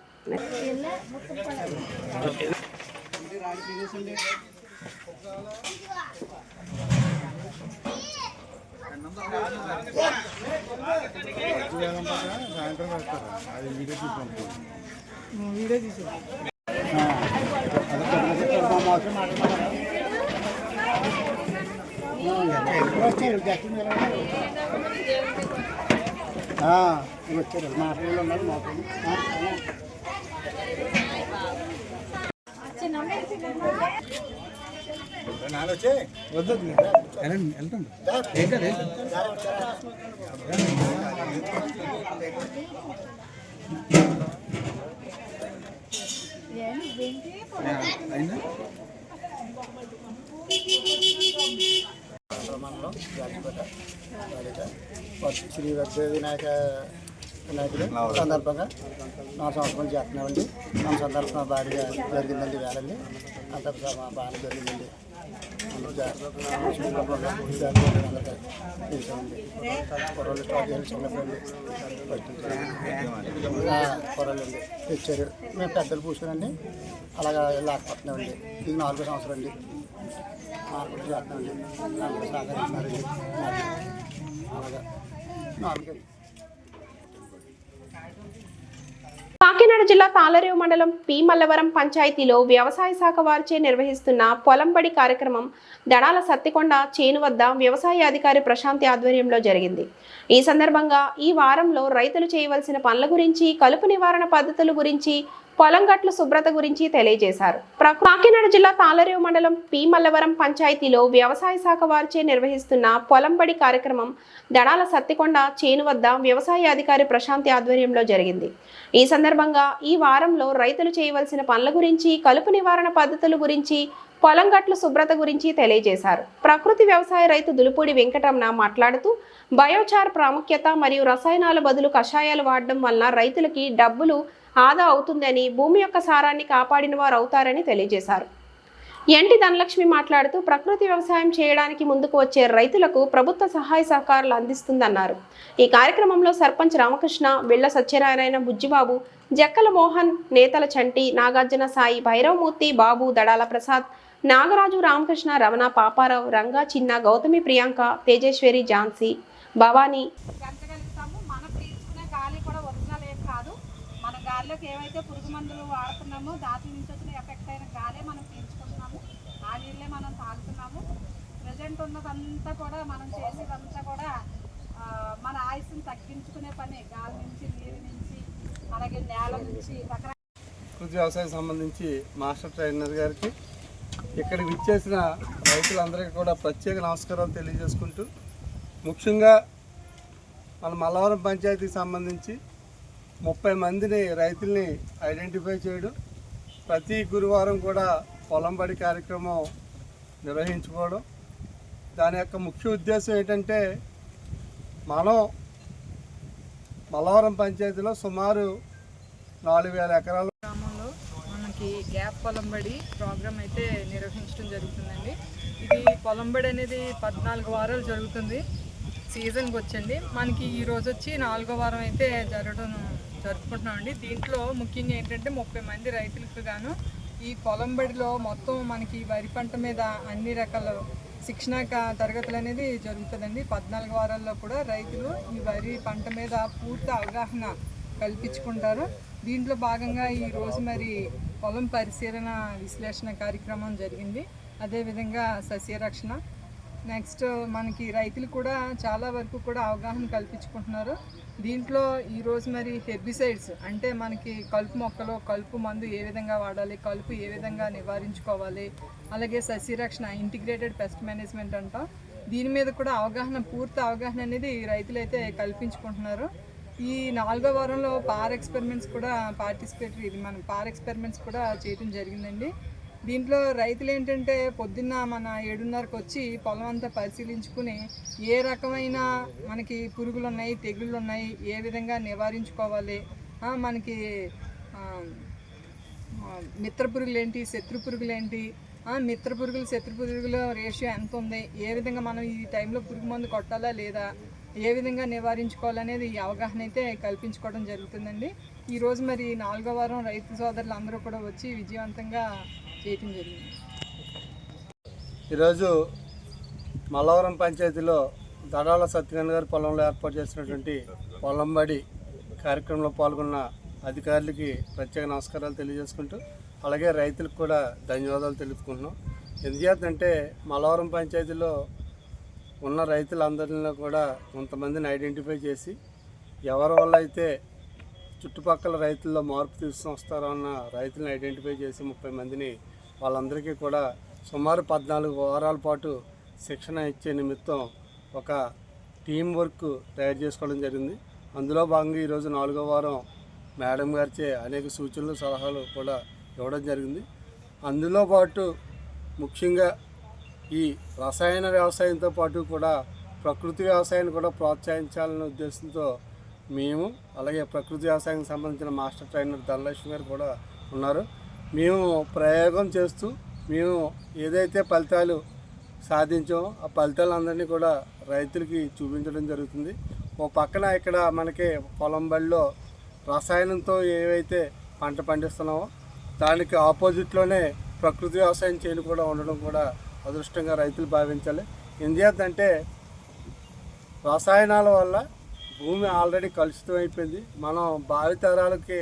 వచ్చారు మాటలు ఉన్నారు మాట్లాడు శ్రీ వద్ద వినాయకుడు సందర్భంగా 4 సంవత్సరాలు చేస్తున్నామండి. మన సందర్భంగా భారీగా జరిగిందండి. వేళండి అంత బాగా జరిగిందండి. అందరూ తెలిసామండి. కుర్రలు చిన్నప్పుడు కుర్రలండి తెచ్చారు. మేము పెద్దలు పూసుకునండి అలాగా లేకపోతున్నామండి. ఇది 4వ సంవత్సరం అండి. మార్పులు చేస్తున్నామండి. అందరూ సహకరిస్తున్నారండి. అలాగా 4 కాకినాడ జిల్లా తాళ్లరేవు మండలం పి మల్లవరం పంచాయతీలో వ్యవసాయ శాఖ వారిచే నిర్వహిస్తున్న పొలంబడి కార్యక్రమం దడాల సత్తికొండ చేను వద్ద వ్యవసాయ అధికారి ప్రశాంతి ఆధ్వర్యంలో జరిగింది. ఈ సందర్భంగా ఈ వారంలో రైతులు చేయవలసిన పనుల గురించి, కలుపు నివారణ పద్ధతుల గురించి, పొలం గట్ల శుభ్రత గురించి తెలియజేశారు. కాకినాడ జిల్లా తాళ్లరేవు మండలం పి మల్లవరం పంచాయతీలో వ్యవసాయ శాఖ వారిచే నిర్వహిస్తున్న పొలంబడి కార్యక్రమం దడాల సత్తికొండ చేను వద్ద వ్యవసాయ అధికారి ప్రశాంతి ఆధ్వర్యంలో జరిగింది. ఈ సందర్భంగా ఈ వారంలో రైతులు చేయవలసిన పనుల గురించి, కలుపు నివారణ పద్ధతుల గురించి, పొలం గట్ల శుభ్రత గురించి తెలియజేశారు. ప్రకృతి వ్యవసాయ రైతు దులుపూడి వెంకటరమణ మాట్లాడుతూ బయోచార్ ప్రాముఖ్యత మరియు రసాయనాల బదులు కషాయాలు వాడడం వలన రైతులకి డబ్బులు ఆదా అవుతుందని, భూమి యొక్క సారాన్ని కాపాడిన వారు అవుతారని తెలియజేశారు. ఎంటి ధనలక్ష్మి మాట్లాడుతూ ప్రకృతి వ్యవసాయం చేయడానికి ముందుకు వచ్చే రైతులకు ప్రభుత్వ సహాయ సహకారాలు అందిస్తుందన్నారు. ఈ కార్యక్రమంలో సర్పంచ్ రామకృష్ణ, బిళ్ళ సత్యనారాయణ, బుజ్జిబాబు, జక్కల మోహన్, నేతల చంటి, నాగార్జున సాయి, భైరవమూర్తి, బాబు, దడాల ప్రసాద్, నాగరాజు, రామకృష్ణ, రమణ, పాపారావు, రంగా, చిన్న, గౌతమి, ప్రియాంక, తేజేశ్వరి, ఝాన్సీ, భవానీ. గాలిలోకి ఏవైతే పురుగు మందులు వాడుతున్నామో దాని నుంచి వచ్చిన ఎఫెక్ట్ అయిన గాలే మనం పీల్చుకుంటున్నాము. ఆ నీళ్ళే మనం తాగుతున్నాము. ప్రజెంట్ ఉన్నదంతా కూడా మనం చేసేదంతా కూడా మన ఆయుస్సును తగ్గించుకునే పని. గాలి నుంచి, నీరు నుంచి, అలాగే నేల నుంచి రకరకాల ప్రకృతి వ్యవసాయం సంబంధించి మాస్టర్ ట్రైనర్ గారికి, ఇక్కడికి విచ్చేసిన రైతులందరికీ కూడా ప్రత్యేక నమస్కారాలు తెలియజేసుకుంటూ, ముఖ్యంగా మన మల్లవరం పంచాయతీకి సంబంధించి 30 మందిని రైతుల్ని ఐడెంటిఫై చేయడం, ప్రతి గురువారం కూడా పొలం బడి కార్యక్రమం నిర్వహించుకోవడం. దాని యొక్క ముఖ్య ఉద్దేశం ఏంటంటే మనం మల్లవరం పంచాయతీలో సుమారు 4000 ఎకరాల గ్రామంలో మనకి గ్యాప్ పొలంబడి ప్రోగ్రామ్ అయితే నిర్వహించడం జరుగుతుందండి. ఇది పొలంబడి అనేది 14 వారాలు జరుగుతుంది. సీజన్కి వచ్చండి మనకి ఈ రోజు వచ్చి 4వ వారం అయితే జరుపుకుంటున్నామండి. దీంట్లో ముఖ్యంగా ఏంటంటే 30 మంది రైతులకు గాను ఈ పొలంబడిలో మొత్తం మనకి వరి పంట మీద అన్ని రకాల శిక్షణ తరగతులు అనేది జరుగుతుందండి. 14 వారాల్లో కూడా రైతులు ఈ వరి పంట మీద పూర్తి అవగాహన కల్పించుకుంటారు. దీంట్లో భాగంగా ఈరోజు మరి పొలం పరిశీలన విశ్లేషణ కార్యక్రమం జరిగింది. అదేవిధంగా సస్యరక్షణ, నెక్స్ట్ మనకి రైతులు కూడా చాలా వరకు కూడా అవగాహన కల్పించుకుంటున్నారు. దీంట్లో ఈరోజు మరి హెర్బిసైడ్స్ అంటే మనకి కలుపు మొక్కలో కలుపు మందు ఏ విధంగా వాడాలి, కలుపు ఏ విధంగా నివారించుకోవాలి, అలాగే సస్యరక్షణ ఇంటిగ్రేటెడ్ పెస్ట్ మేనేజ్మెంట్ అంటాం, దీని మీద కూడా పూర్తి అవగాహన అనేది రైతులైతే కల్పించుకుంటున్నారు. ఈ 4వ వారంలో పార్ ఎక్స్పెరిమెంట్స్ కూడా మన పార్ ఎక్స్పెరిమెంట్స్ కూడా చేయడం జరిగిందండి. దీంట్లో రైతులు ఏంటంటే పొద్దున్న మన 7:30కి వచ్చి పొలం అంతా పరిశీలించుకుని ఏ రకమైన మనకి పురుగులు ఉన్నాయి, తెగుళ్ళు ఉన్నాయి, ఏ విధంగా నివారించుకోవాలి, మనకి మిత్ర పురుగులు ఏంటి, శత్రు పురుగులు ఏంటి, మిత్ర పురుగులు శత్రు పురుగుల రేషియో ఎంత ఉంది, ఏ విధంగా మనం ఈ టైంలో పురుగు మందు కొట్టాలా లేదా, ఏ విధంగా నివారించుకోవాలనేది ఈ అవగాహన అయితే కల్పించుకోవడం జరుగుతుందండి. ఈరోజు మరి 4వ వారం రైతు సోదరులు అందరూ కూడా వచ్చి విజయవంతంగా చేయటం జరిగింది. ఈరోజు మల్లవరం పంచాయతీలో దడాల సత్యనారాయణ గారి పొలంలో ఏర్పాటు చేసినటువంటి పొలంబడి కార్యక్రమంలో పాల్గొన్న అధికారులకి ప్రత్యేక నమస్కారాలు తెలియజేసుకుంటూ అలాగే రైతులకు కూడా ధన్యవాదాలు తెలుపుకుంటున్నాం. ఎందుకంటే మల్లవరం పంచాయతీలో ఉన్న రైతులందరిలో కూడా కొంతమందిని ఐడెంటిఫై చేసి ఎవరి వల్ల అయితే చుట్టుపక్కల రైతుల్లో మార్పు తీసుకొస్తారో అన్న రైతులను ఐడెంటిఫై చేసి 30 మందిని వాళ్ళందరికీ కూడా సుమారు 14 వారాల పాటు శిక్షణ ఇచ్చే నిమిత్తం ఒక టీం వర్క్ తయారు చేసుకోవడం జరిగింది. అందులో భాగంగా ఈరోజు 4వ వారం మేడం గారిచే అనేక సూచనలు సలహాలు కూడా ఇవ్వడం జరిగింది. అందులో పాటు ముఖ్యంగా ఈ రసాయన వ్యవసాయంతో పాటు కూడా ప్రకృతి వ్యవసాయాన్ని కూడా ప్రోత్సహించాలనే ఉద్దేశంతో మేము అలాగే ప్రకృతి వ్యవసాయానికి సంబంధించిన మాస్టర్ ట్రైనర్ ధనలక్ష్మి గారు కూడా ఉన్నారు. మేము ప్రయోగం చేస్తూ మేము ఏదైతే ఫలితాలు సాధించామో ఆ ఫలితాలందరినీ కూడా రైతులకి చూపించడం జరుగుతుంది. ఓ పక్కన ఇక్కడ మనకి పొలం బడిలో రసాయనంతో ఏవైతే పంట పండిస్తున్నామో దానికి ఆపోజిట్లోనే ప్రకృతి వ్యవసాయం చేయని కూడా ఉండడం కూడా అదృష్టంగా రైతులు భావించాలి. ఎందుకంటే రసాయనాల వల్ల భూమి ఆల్రెడీ కలుషితం అయిపోయింది. మనం భావితరాలకి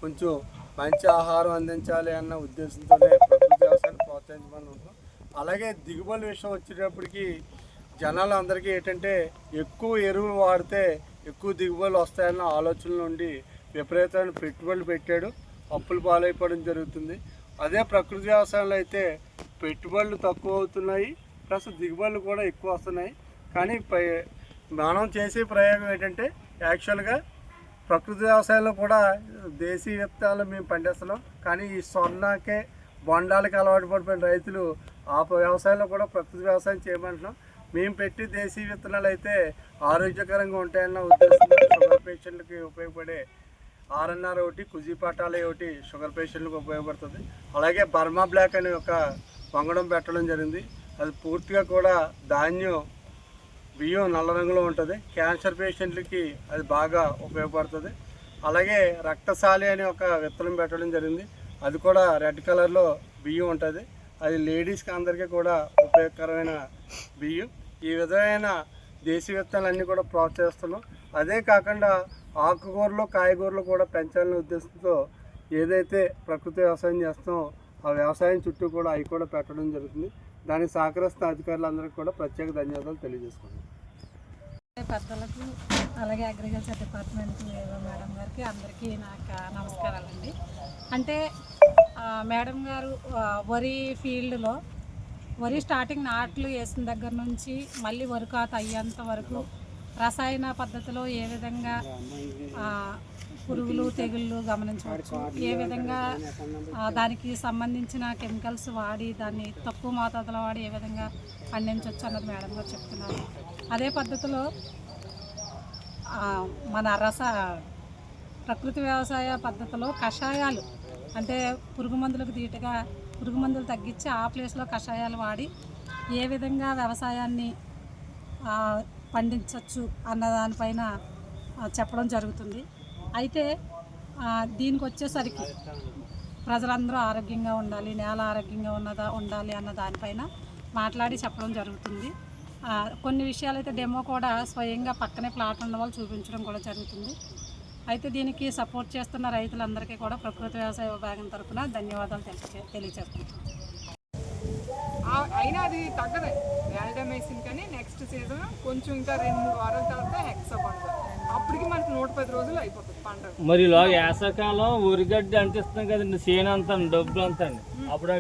కొంచెం మంచి ఆహారం అందించాలి అన్న ఉద్దేశంతోనే ప్రకృతి వ్యవసాయాన్ని ప్రోత్సహించమని ఉంటాం. అలాగే దిగుబడి విషయం వచ్చేటప్పటికి జనాలు అందరికీ ఏంటంటే ఎక్కువ ఎరువులు వాడితే ఎక్కువ దిగుబడులు వస్తాయన్న ఆలోచన నుండి విపరీతమైన పెట్టుబడులు పెట్టాడు, అప్పులు పాలైపోవడం జరుగుతుంది. అదే ప్రకృతి వ్యవసాయంలో అయితే పెట్టుబడులు తక్కువ అవుతున్నాయి, ప్లస్ దిగుబడులు కూడా ఎక్కువ వస్తున్నాయి. కానీ మనం చేసే ప్రయోగం ఏంటంటే యాక్చువల్గా ప్రకృతి వ్యవసాయంలో కూడా దేశీ విత్తనాలు మేము పండిస్తున్నాం. కానీ ఈ స్వర్ణకే బొండాలకి అలవాటు పడిపోయిన రైతులు ఆ వ్యవసాయంలో కూడా ప్రకృతి వ్యవసాయం చేయమంటున్నాం. మేము పెట్టి దేశీ విత్తనాలు అయితే ఆరోగ్యకరంగా ఉంటాయన్న ఉద్దేశంతో షుగర్ పేషెంట్లకి ఉపయోగపడే RNR ఒకటి, కుజీపాటాలే ఒకటి షుగర్ పేషెంట్లకు ఉపయోగపడుతుంది. అలాగే బర్మా బ్లాక్ అనే ఒక వంగడం పెట్టడం జరిగింది. అది పూర్తిగా కూడా ధాన్యం బియ్యం నల్ల రంగులో ఉంటుంది. క్యాన్సర్ పేషెంట్లకి అది బాగా ఉపయోగపడుతుంది. అలాగే రక్తశాలి అనే ఒక విత్తనం పెట్టడం జరిగింది. అది కూడా రెడ్ కలర్లో బియ్యం ఉంటుంది. అది లేడీస్కి అందరికీ కూడా ఉపయోగకరమైన బియ్యం. ఈ విధమైన దేశీ విత్తనాలన్నీ కూడా ప్రోత్సహిస్తున్నాం. అదే కాకుండా ఆకుకూరలు, కాయగూరలు కూడా పెంచాలనే ఉద్దేశంతో ఏదైతే ప్రకృతి వ్యవసాయం చేస్తామో ఆ వ్యవసాయం చుట్టూ కూడా అవి కూడా పెట్టడం జరుగుతుంది. దానికి సహకరిస్తున్న అధికారులందరికీ కూడా ప్రత్యేక ధన్యవాదాలు తెలియజేసుకున్నాం. పెద్దలకు అలాగే అగ్రికల్చర్ డిపార్ట్మెంట్ మేడం గారికి అందరికీ నాకు నమస్కారాలండి. అంటే మేడం గారు వరి ఫీల్డ్లో వరి స్టార్టింగ్ నాట్లు వేసిన దగ్గర నుంచి మళ్ళీ వరి కోత అయ్యేంత వరకు రసాయన పద్ధతిలో ఏ విధంగా పురుగులు తెగుళ్ళు గమనించవచ్చు. ఏ విధంగా దానికి సంబంధించిన కెమికల్స్ వాడి దాన్ని తక్కువ మోతాదులో వాడి ఏ విధంగా పండించవచ్చు అన్నది మేడం గారు చెప్తున్నారు. అదే పద్ధతిలో మన ప్రకృతి వ్యవసాయ పద్ధతిలో కషాయాలు అంటే పురుగు మందులకు ధీటుగా పురుగు మందులు తగ్గించి ఆ ప్లేస్లో కషాయాలు వాడి ఏ విధంగా వ్యవసాయాన్ని పండించవచ్చు అన్న దానిపైన చెప్పడం జరుగుతుంది. అయితే దీనికి వచ్చేసరికి ప్రజలందరూ ఆరోగ్యంగా ఉండాలి, నేల ఆరోగ్యంగా ఉండాలి అన్న దానిపైన మాట్లాడి చెప్పడం జరుగుతుంది. కొన్ని విషయాలు అయితే డెమో కూడా స్వయంగా పక్కనే ప్లాట్ ఉన్న వాళ్ళు చూపించడం కూడా జరుగుతుంది. అయితే దీనికి సపోర్ట్ చేస్తున్న రైతులందరికీ కూడా ప్రకృతి వ్యవసాయ విభాగం తరఫున ధన్యవాదాలు తెలియజేస్తున్నాం. అయినా అది తగ్గదు వ్యాల్డమైసిన్ కానీ నెక్స్ట్ సీజన్ కొంచెం ఇంకా 2-3 వారాల తర్వాత హెక్సాకాన్ అప్పటికి మనకి 110 రోజులు అయిపోతుంది పంట. మరి వేసవకాలం ఊరిగడ్డి అంటిస్తున్నాం కదండి, సేను అంతా డబ్బులు అంతా అప్పుడు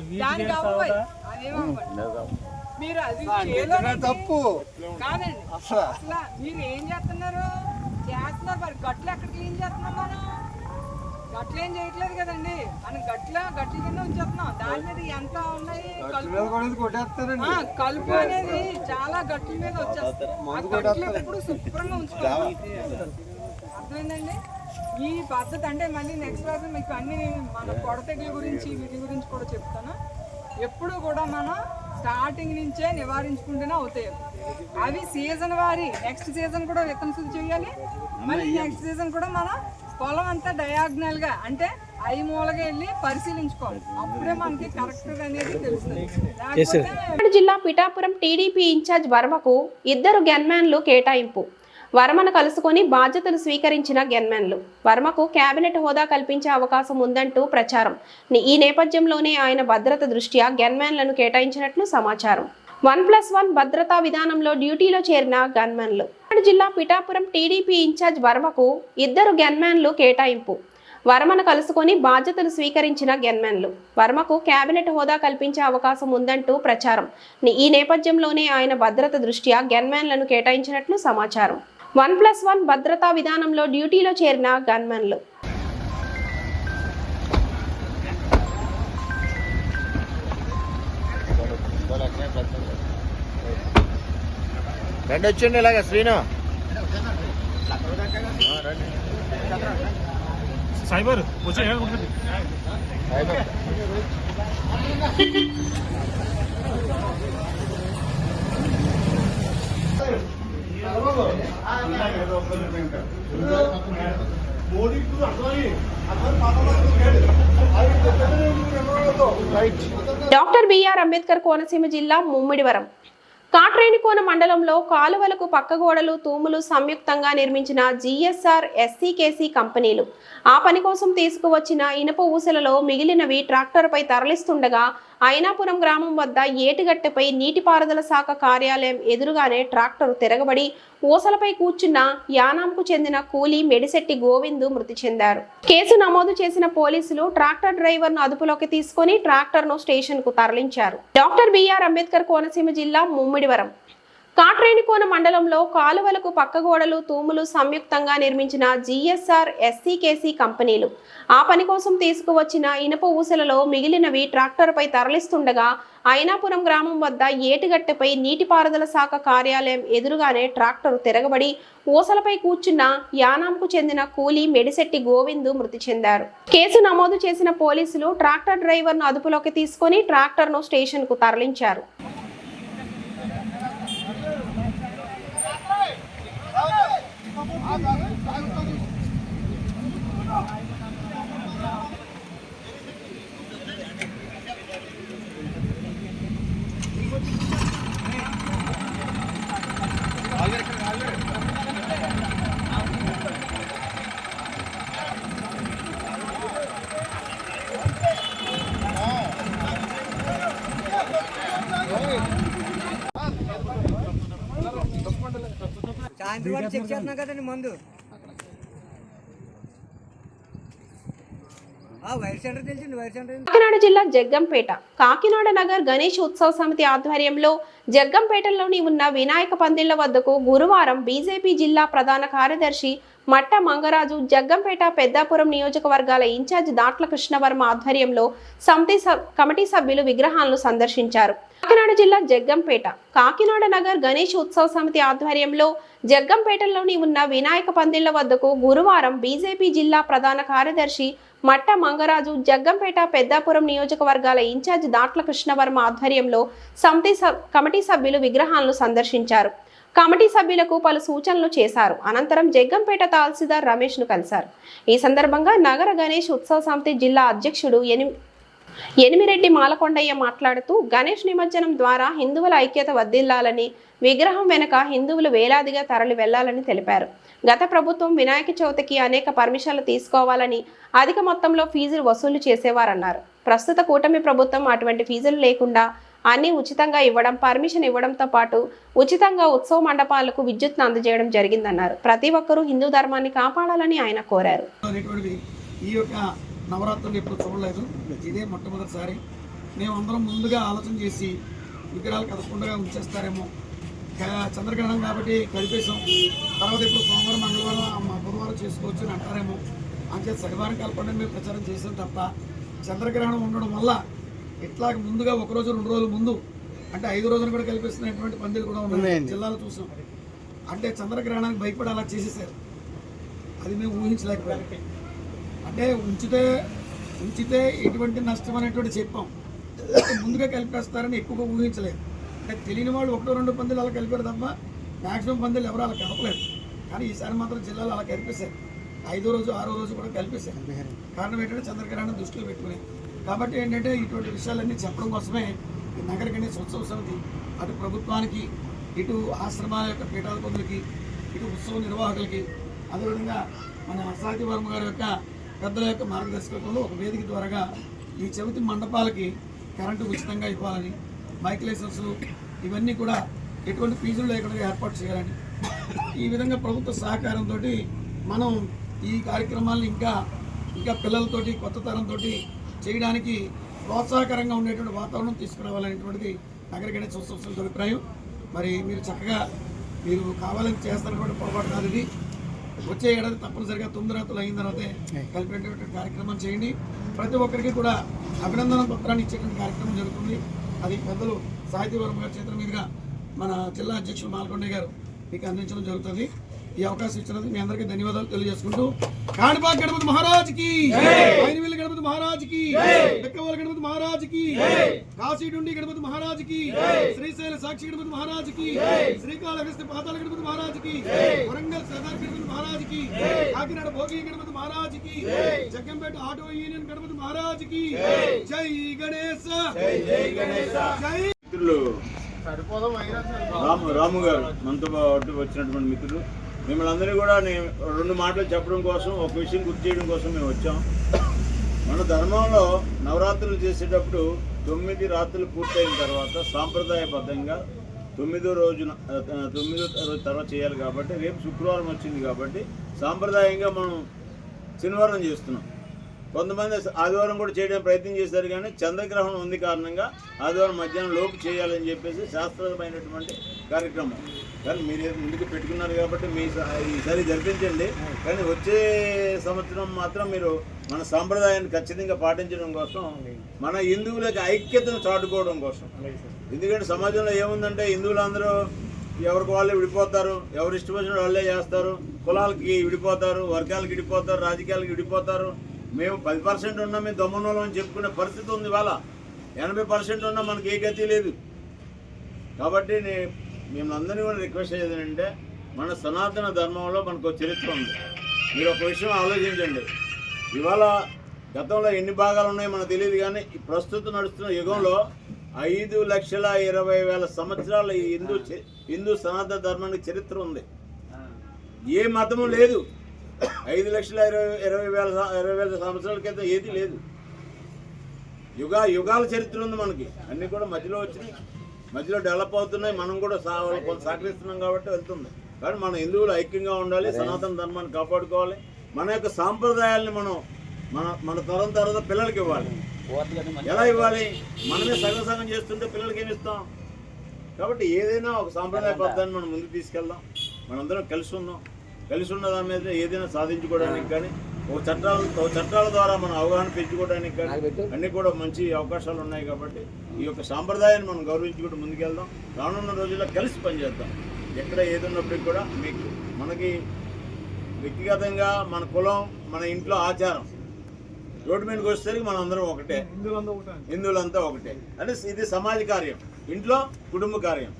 మీరు అది తప్పు కాదండి. అసలు మీరు ఏం చేస్తున్నారు మరి గట్లు ఎక్కడ క్లీన్ చేస్తున్నాం మనం? గట్లు ఏం చేయట్లేదు కదండి, మనం గట్ల కింద ఉంచేస్తున్నాం. దాని మీద ఎంత ఉన్నాయి కలుపు అనేది చాలా గట్ల మీద వచ్చేస్తుంది. ఎప్పుడు శుభ్రంగా ఉంచుకోవాలి. అర్థమైందండి ఈ పద్ధతి. అంటే మళ్ళీ నెక్స్ట్ క్లాస్ మీకు అన్ని మన పొడతెగుల గురించి వీటి గురించి కూడా చెప్తాను. ఎప్పుడు కూడా మనం స్టార్టింగ్ నుంచే నివారించుకుంటూనే అవుతాయి. అవి సీజన్ వారి నెక్స్ట్ సీజన్ కూడా విత్తన శుద్ధి చేయాలి. మళ్ళీ నెక్స్ట్ సీజన్ కూడా మనం పొలం అంతా డయాగ్నల్గా అంటే ఐమూలగా వెళ్ళి పరిశీలించుకోవాలి. అప్పుడే మనకి కరెక్ట్ అనేది తెలుస్తుంది. జిల్లా పిఠాపురం టీడీపీ ఇన్ఛార్జ్ వర్మకు 2 గన్మ్యాన్లు కేటాయింపు. వర్మను కలుసుకొని బాధ్యతలు స్వీకరించిన గన్మెన్లు. వర్మకు కేబినెట్ హోదా కల్పించే అవకాశం ఉందంటూ ప్రచారం. ఈ నేపథ్యంలోనే ఆయన భద్రత దృష్ట్యా గన్మెన్లను కేటాయించినట్లు సమాచారం. 1+1 భద్రతా విధానంలో డ్యూటీలో చేరిన గన్మెన్లు. జిల్లా పిఠాపురం టీడీపీ ఇన్ఛార్జ్ వర్మకు 2 గన్మెన్లు కేటాయింపు. వర్మను కలుసుకొని బాధ్యతలు స్వీకరించిన గన్మెన్లు. వర్మకు కేబినెట్ హోదా కల్పించే అవకాశం ఉందంటూ ప్రచారం. ఈ నేపథ్యంలోనే ఆయన భద్రత దృష్ట్యా గన్మెన్లను కేటాయించినట్లు సమాచారం. 1+1 భద్రతా విధానంలో డ్యూటీలో చేరిన గన్మెన్లు. వచ్చండి ఇలాగ Srinu cyber doctor BR Ambedkar Konaseema జిల్లా ముమ్మిడివరం కాట్రేనికోన మండలంలో కాలువలకు పక్కగోడలు తూములు సంయుక్తంగా నిర్మించిన జిఎస్ఆర్ ఎస్సీకేసీ కంపెనీలు ఆ పని కోసం తీసుకువచ్చిన ఇనుప ఊసలలో మిగిలినవి ట్రాక్టర్పై తరలిస్తుండగా ఐనాపురం గ్రామం వద్ద ఏటిగట్టెపై నీటిపారుదల శాఖ కార్యాలయం ఎదురుగానే ట్రాక్టర్ తిరగబడి ఊసలపై కూర్చున్న యానాంకు చెందిన కూలీ మెడిశెట్టి గోవిందు మృతి చెందారు. కేసు నమోదు చేసిన పోలీసులు ట్రాక్టర్ డ్రైవర్ను అదుపులోకి తీసుకుని ట్రాక్టర్ను స్టేషన్కు తరలించారు. డాక్టర్ బిఆర్ అంబేద్కర్ కోనసీమ జిల్లా ముమ్మిడివరం కాట్రేనికోన మండలంలో కాలువలకు పక్కగోడలు తూములు సంయుక్తంగా నిర్మించిన జిఎస్ఆర్ ఎస్సీకేసీ కంపెనీలు ఆ పని కోసం తీసుకువచ్చిన ఇనుప ఊసలలో మిగిలినవి ట్రాక్టర్పై తరలిస్తుండగా ఐనాపురం గ్రామం వద్ద ఏటిగట్టెపై నీటిపారుదల శాఖ కార్యాలయం ఎదురుగానే ట్రాక్టర్ తిరగబడి ఊసలపై కూర్చున్న యానాంకు చెందిన కూలీ మెడిశెట్టి గోవిందు మృతి చెందారు. కేసు నమోదు చేసిన పోలీసులు ట్రాక్టర్ డ్రైవర్ను అదుపులోకి తీసుకుని ట్రాక్టర్ను స్టేషన్కు తరలించారు. కాకినాడ జిల్లా జగ్గంపేట కాకినాడ నగర్ గణేష్ ఉత్సవ సమితి ఆధ్వర్యంలో జగ్గంపేటలోని ఉన్న వినాయక పందిళ్ల వద్దకు గురువారం బీజేపీ జిల్లా ప్రధాన కార్యదర్శి మట్ట మంగరాజు, జగ్గంపేట, పెద్దాపురం నియోజకవర్గాల ఇన్ఛార్జ్ దాట్ల కృష్ణవర్మ ఆధ్వర్యంలో కమిటీ సభ్యులు విగ్రహాలను సందర్శించారు. కాకినాడ జిల్లా జగ్గంపేట కాకినాడ నగర్ గణేష్ ఉత్సవ సమితి ఆధ్వర్యంలో జగ్గంపేటలోని ఉన్న వినాయక పందిళ్ల వద్దకు గురువారం బీజేపీ జిల్లా ప్రధాన కార్యదర్శి మట్ట మంగరాజు, జగ్గంపేట, పెద్దాపురం నియోజకవర్గాల ఇన్ఛార్జ్ దాట్ల కృష్ణవర్మ ఆధ్వర్యంలో కమిటీ సభ్యులు విగ్రహాలను సందర్శించారు. కమిటీ సభ్యులకు పలు సూచనలు చేశారు. అనంతరం జగ్గంపేట తహసీల్దార్ రమేష్ ను కలిశారు. ఈ సందర్భంగా నగర గణేష్ ఉత్సవ సమితి జిల్లా అధ్యక్షుడు ఎనిమిరెడ్డి మాలకొండయ్య మాట్లాడుతూ గణేష్ నిమజ్జనం ద్వారా హిందువుల ఐక్యత వర్ధిల్లాలని, విగ్రహం వెనుక హిందువులు వేలాదిగా తరలి వెళ్లాలని తెలిపారు. గత ప్రభుత్వం వినాయక చవితికి అనేక పర్మిషన్లు తీసుకోవాలని అధిక మొత్తంలో ఫీజులు వసూలు చేసేవారన్నారు. ప్రస్తుత కూటమి ప్రభుత్వం అటువంటి ఫీజులు లేకుండా అన్ని ఉచితంగా ఇవ్వడం, పర్మిషన్ ఇవ్వడంతో పాటు ఉచితంగా ఉత్సవ మండపాలకు విద్యుత్ను అందజేయడం జరిగిందన్నారు. ప్రతి ఒక్కరూ హిందూ ధర్మాన్ని కాపాడాలని ఆయన కోరారు. ఈ యొక్క నవరాత్రులు ఎప్పుడు చూడలేదు, ఇదే మొట్టమొదటిసారి. మేము అందరం ముందుగా ఆలోచన చేసి విగ్రహాలు కదలకుండా ఉంచేస్తారేమో, చంద్రగ్రహణం కాబట్టి కలిపేసాం, తర్వాత ఇప్పుడు సోమవారం, మంగళవారం, బుధవారం చేసుకోవచ్చు అని అంటారేమో అంతే శనివారం కలపండి మేము ప్రచారం చేసాం తప్ప, చంద్రగ్రహణం ఉండడం వల్ల ఇట్లా ముందుగా ఒకరోజు 2 రోజుల ముందు అంటే 5 రోజులు కూడా కల్పిస్తున్నటువంటి పందిలు కూడా ఉన్నాయి జిల్లాలో చూసాం. అంటే చంద్రగ్రహణానికి భయపడి అలా చేసేసారు. అది మేము ఊహించలేకపోయాం. అంటే ఉంచితే ఎటువంటి నష్టం అనేటువంటి చెప్పాం, ముందుగా కలిపేస్తారని ఎక్కువగా ఊహించలేదు. అంటే తెలియని వాళ్ళు 1-2 పందిలు అలా కలిపారు తప్ప మ్యాక్సిమం పందిలు ఎవరు అలా కలపలేదు. కానీ ఈసారి మాత్రం జిల్లాలో అలా కలిపేశారు. 5వ రోజు 6వ రోజు కూడా కలిపేశారు. కారణం ఏంటంటే చంద్రగ్రహణం దృష్టిలో పెట్టుకుని. కాబట్టి ఏంటంటే ఇటువంటి విషయాలన్నీ చెప్పడం కోసమే ఈ నగర గణేష్ ఉత్సవ సమితి అటు ప్రభుత్వానికి, ఇటు ఆశ్రమాల యొక్క పీఠాధిపతులకి, ఇటు ఉత్సవ నిర్వాహకులకి, అదేవిధంగా మన సాహితీ వర్మ గారి యొక్క పెద్దల యొక్క మార్గదర్శకత్వంలో ఒక వేదిక ద్వారాగా ఈ చవితి మండపాలకి కరెంటు ఉచితంగా ఇవ్వాలని, మైక్ లైసెన్సులు ఇవన్నీ కూడా ఎటువంటి ఫీజులు లేకుండా ఏర్పాటు చేయాలని, ఈ విధంగా ప్రభుత్వ సహకారంతో మనం ఈ కార్యక్రమాలను ఇంకా పిల్లలతోటి, కొత్త తరంతో చేయడానికి ప్రోత్సాహకరంగా ఉండేటువంటి వాతావరణం తీసుకురావాలనేటువంటిది నగర గణేష్ ఉత్సవ సమితి అభిప్రాయం. మరి మీరు చక్కగా మీరు కావాలని చేస్తున్నటువంటి పొరపాటు కాదు ఇది. వచ్చే ఏడాది తప్పనిసరిగా 9 రాత్రులు అయిన తర్వాతే కలిపేటువంటి కార్యక్రమం చేయండి. ప్రతి ఒక్కరికి కూడా అభినందన పత్రాన్ని ఇచ్చేటువంటి కార్యక్రమం జరుగుతుంది. అది పెద్దలు సాహితీ వర్మ గారి చేతుల మీదుగా మన జిల్లా అధ్యక్షులు మాలకొండయ్య గారు మీకు అందించడం జరుగుతుంది. ఈ అవకాశం ఇచ్చినందుకు మీ అందరికీ ధన్యవాదాలు తెలియజేసుకుంటూ, కాణిపాక గణపతి మహారాజ్కి, ఐనవేలి గణపతి మహారాజ్కి, బెక్కవోలు గణపతి మహారాజ్కి, కాశీడుండి గణపతి మహారాజ్కి, శ్రీశైల సాక్షి గణపతి మహారాజ్కి, శ్రీకాళహస్తి పాతాళ గణపతి మహారాజ్కి, వరంగల్ సదార్ గణపతి మహారాజ్కి, కాకినాడ భోగి గణపతి మహారాజ్కి, జగ్గంపేట ఆటో యూనియన్ గణపతి మహారాజ్కి, జై గణేశ, జై గణేశ, జై. రాము గారు మనతో పాటు వచ్చినటువంటి మిత్రులు, మిమ్మల్ని అందరూ కూడా నేను 2 మాటలు చెప్పడం కోసం, ఒక విషయం గుర్తు చేయడం కోసం మేము వచ్చాం. మన ధర్మంలో నవరాత్రులు చేసేటప్పుడు 9 రాత్రులు పూర్తయిన తర్వాత సాంప్రదాయబద్ధంగా 9వ రోజు తర్వాత చేయాలి. కాబట్టి రేపు శుక్రవారం వచ్చింది కాబట్టి సాంప్రదాయంగా మనం శనివారం చేస్తున్నాం. కొంతమంది ఆదివారం కూడా చేయడానికి ప్రయత్నం చేశారు, కానీ చంద్రగ్రహణం ఉంది కారణంగా ఆదివారం మధ్యాహ్నం లోపు చేయాలని చెప్పేసి శాస్త్రపరమైనటువంటి కార్యక్రమం. కానీ మీరు ముందుకు పెట్టుకున్నారు కాబట్టి మీ ఈసారి జరిపించండి. కానీ వచ్చే సంవత్సరం మాత్రం మీరు మన సాంప్రదాయాన్ని ఖచ్చితంగా పాటించడం కోసం, మన హిందువులకు ఐక్యతను చాటుకోవడం కోసం. ఎందుకంటే సమాజంలో ఏముందంటే హిందువులందరూ ఎవరికి వాళ్ళు విడిపోతారు, ఎవరు ఇష్టం వచ్చిన వాళ్ళే చేస్తారు, కులాలకి విడిపోతారు, వర్గాలకు విడిపోతారు, రాజకీయాలకు విడిపోతారు. మేము 10% ఉన్నా మేము దమ్మునోళ్ళం అని చెప్పుకునే పరిస్థితి ఉంది. ఇవాళ 80% ఉన్నా మనకి ఏ గతి లేదు. కాబట్టి మేము అందరినీ కూడా రిక్వెస్ట్ చేసేది ఏంటంటే, మన సనాతన ధర్మంలో మనకు చరిత్ర ఉంది. మీరు ఒక విషయం ఆలోచించండి. ఇవాళ గతంలో ఎన్ని భాగాలు ఉన్నాయో మనకు తెలియదు, కానీ ప్రస్తుతం నడుస్తున్న యుగంలో 5,20,000 సంవత్సరాల ఈ హిందూ సనాతన ధర్మానికి చరిత్ర ఉంది. ఏ మతము లేదు. 5,20,000 సంవత్సరాల క్రితం ఏది లేదు. యుగాల చరిత్ర ఉంది మనకి. అన్నీ కూడా మధ్యలో వచ్చినాయి, మధ్యలో డెవలప్ అవుతున్నాయి. మనం కూడా కొంత సహకరిస్తున్నాం కాబట్టి వెళ్తుంది. కానీ మన హిందువులు ఐక్యంగా ఉండాలి, సనాతన ధర్మాన్ని కాపాడుకోవాలి. మన యొక్క సాంప్రదాయాల్ని మన తరం తర్వాత పిల్లలకి ఇవ్వాలి. ఎలా ఇవ్వాలి? మనమే సగం చేస్తుంటే పిల్లలకి ఏమి ఇస్తాం? కాబట్టి ఏదైనా ఒక సాంప్రదాయ పద్ధతిని మనం ముందుకు తీసుకెళ్దాం. మనందరం కలిసి ఉందాం. కలిసి ఉన్న దాని మీద ఏదైనా సాధించుకోవడానికి కానీ ఒక చట్టాల ద్వారా మన అవగాహన పెంచుకోవడానికి కానీ అన్నీ కూడా మంచి అవకాశాలు ఉన్నాయి. కాబట్టి ఈ యొక్క సాంప్రదాయాన్ని మనం గౌరవించుకుంటూ ముందుకెళ్దాం. రానున్న రోజుల్లో కలిసి పనిచేద్దాం. ఎక్కడ ఏది ఉన్నప్పటికీ కూడా మనకి వ్యక్తిగతంగా మన కులం, మన ఇంట్లో ఆచారం, రోడ్డు మీదకి వచ్చేసరికి మనం అందరం ఒకటే, హిందువులంతా ఒకటే. అంటే ఇది సమాజ కార్యం, ఇంట్లో కుటుంబ కార్యం.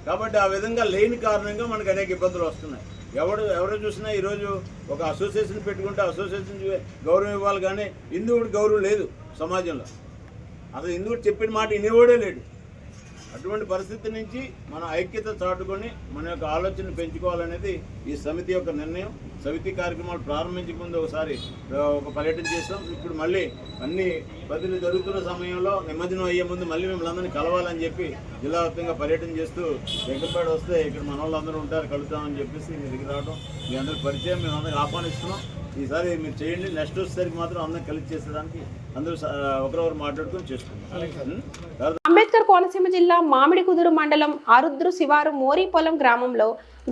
కాబట్టి ఆ విధంగా లేని కారణంగా మనకు అనేక ఇబ్బందులు వస్తున్నాయి. ఎవరు చూసినా ఈరోజు ఒక అసోసియేషన్ పెట్టుకుంటే అసోసియేషన్ గౌరవం ఇవ్వాలి, కానీ హిందువుడికి గౌరవం లేదు సమాజంలో. అసలు హిందువుడు చెప్పిన మాట వినేవాడే లేడు. అటువంటి పరిస్థితి నుంచి మన ఐక్యత చాటుకొని మన యొక్క ఆలోచన పెంచుకోవాలనేది ఈ సమితి యొక్క నిర్ణయం. సమితి కార్యక్రమాలు ప్రారంభించక ముందు ఒకసారి ఒక పర్యటన చేస్తాం. ఇప్పుడు మళ్ళీ అన్ని బదిలీ జరుగుతున్న సమయంలో నిమజ్జనం అయ్యే ముందు మళ్ళీ మిమ్మల్ని అందరినీ కలవాలని చెప్పి జిల్లా వ్యాప్తంగా పర్యటన చేస్తూ ఎక్కడిపేట వస్తే ఇక్కడ మన వాళ్ళందరూ ఉంటారు, కలుద్దామని చెప్పేసి మీ దగ్గర రావడం, మీ అందరికి పరిచయం మేము అందరికి ఆహ్వానిస్తున్నాం. ఈసారి మీరు చేయండి. నెక్స్ట్ వచ్చేసరికి మాత్రం అందరం కలిసి చేసేదానికి అందరూ ఒకరొకరు మాట్లాడుకొని చేసుకుంటాం. అంబేద్కర్ కోనసీమ జిల్లా మామిడికుదురు మండలం ఆరుద్రు శివారు మోరీపొలం గ్రామంలో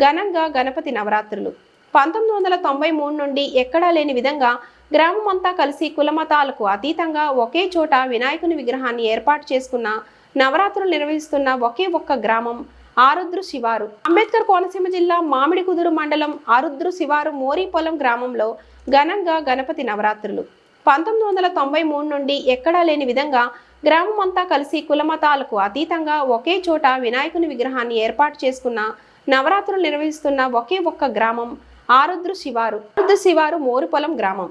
ఘనంగా గణపతి నవరాత్రులు 1993 నుండి ఎక్కడా లేని విధంగా గ్రామం అంతా కలిసి కులమతాలకు అతీతంగా ఒకే చోట వినాయకుని విగ్రహాన్ని ఏర్పాటు చేసుకున్న నవరాత్రులు నిర్వహిస్తున్న ఒకే ఒక్క గ్రామం ఆరుద్రు శివారు. అంబేద్కర్ కోనసీమ జిల్లా మామిడికుదురు మండలం ఆరుద్రు శివారు మోరీపొలం గ్రామంలో ఘనంగా గణపతి నవరాత్రులు 1993 నుండి ఎక్కడా లేని విధంగా గ్రామం అంతా కలిసి కులమతాలకు అతీతంగా ఒకే చోట వినాయకుని విగ్రహాన్ని ఏర్పాటు చేసుకున్న నవరాత్రులు నిర్వహిస్తున్న ఒకే ఒక్క గ్రామం ఆరుద్రు శివారు మోరిపొలం గ్రామం.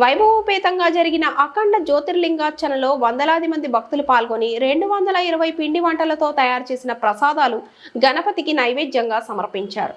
వైభవోపేతంగా జరిగిన అఖండ జ్యోతిర్లింగార్చనలో వందలాది మంది భక్తులు పాల్గొని 220 పిండి వంటలతో తయారు చేసిన ప్రసాదాలు గణపతికి నైవేద్యంగా సమర్పించారు.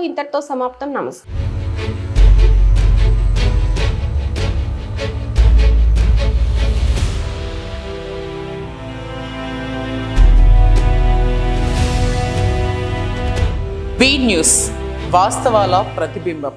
ఇంతటితో సమాప్తం. నమస్తే. బీ న్యూస్, వాస్తవాల ప్రతిబింబం.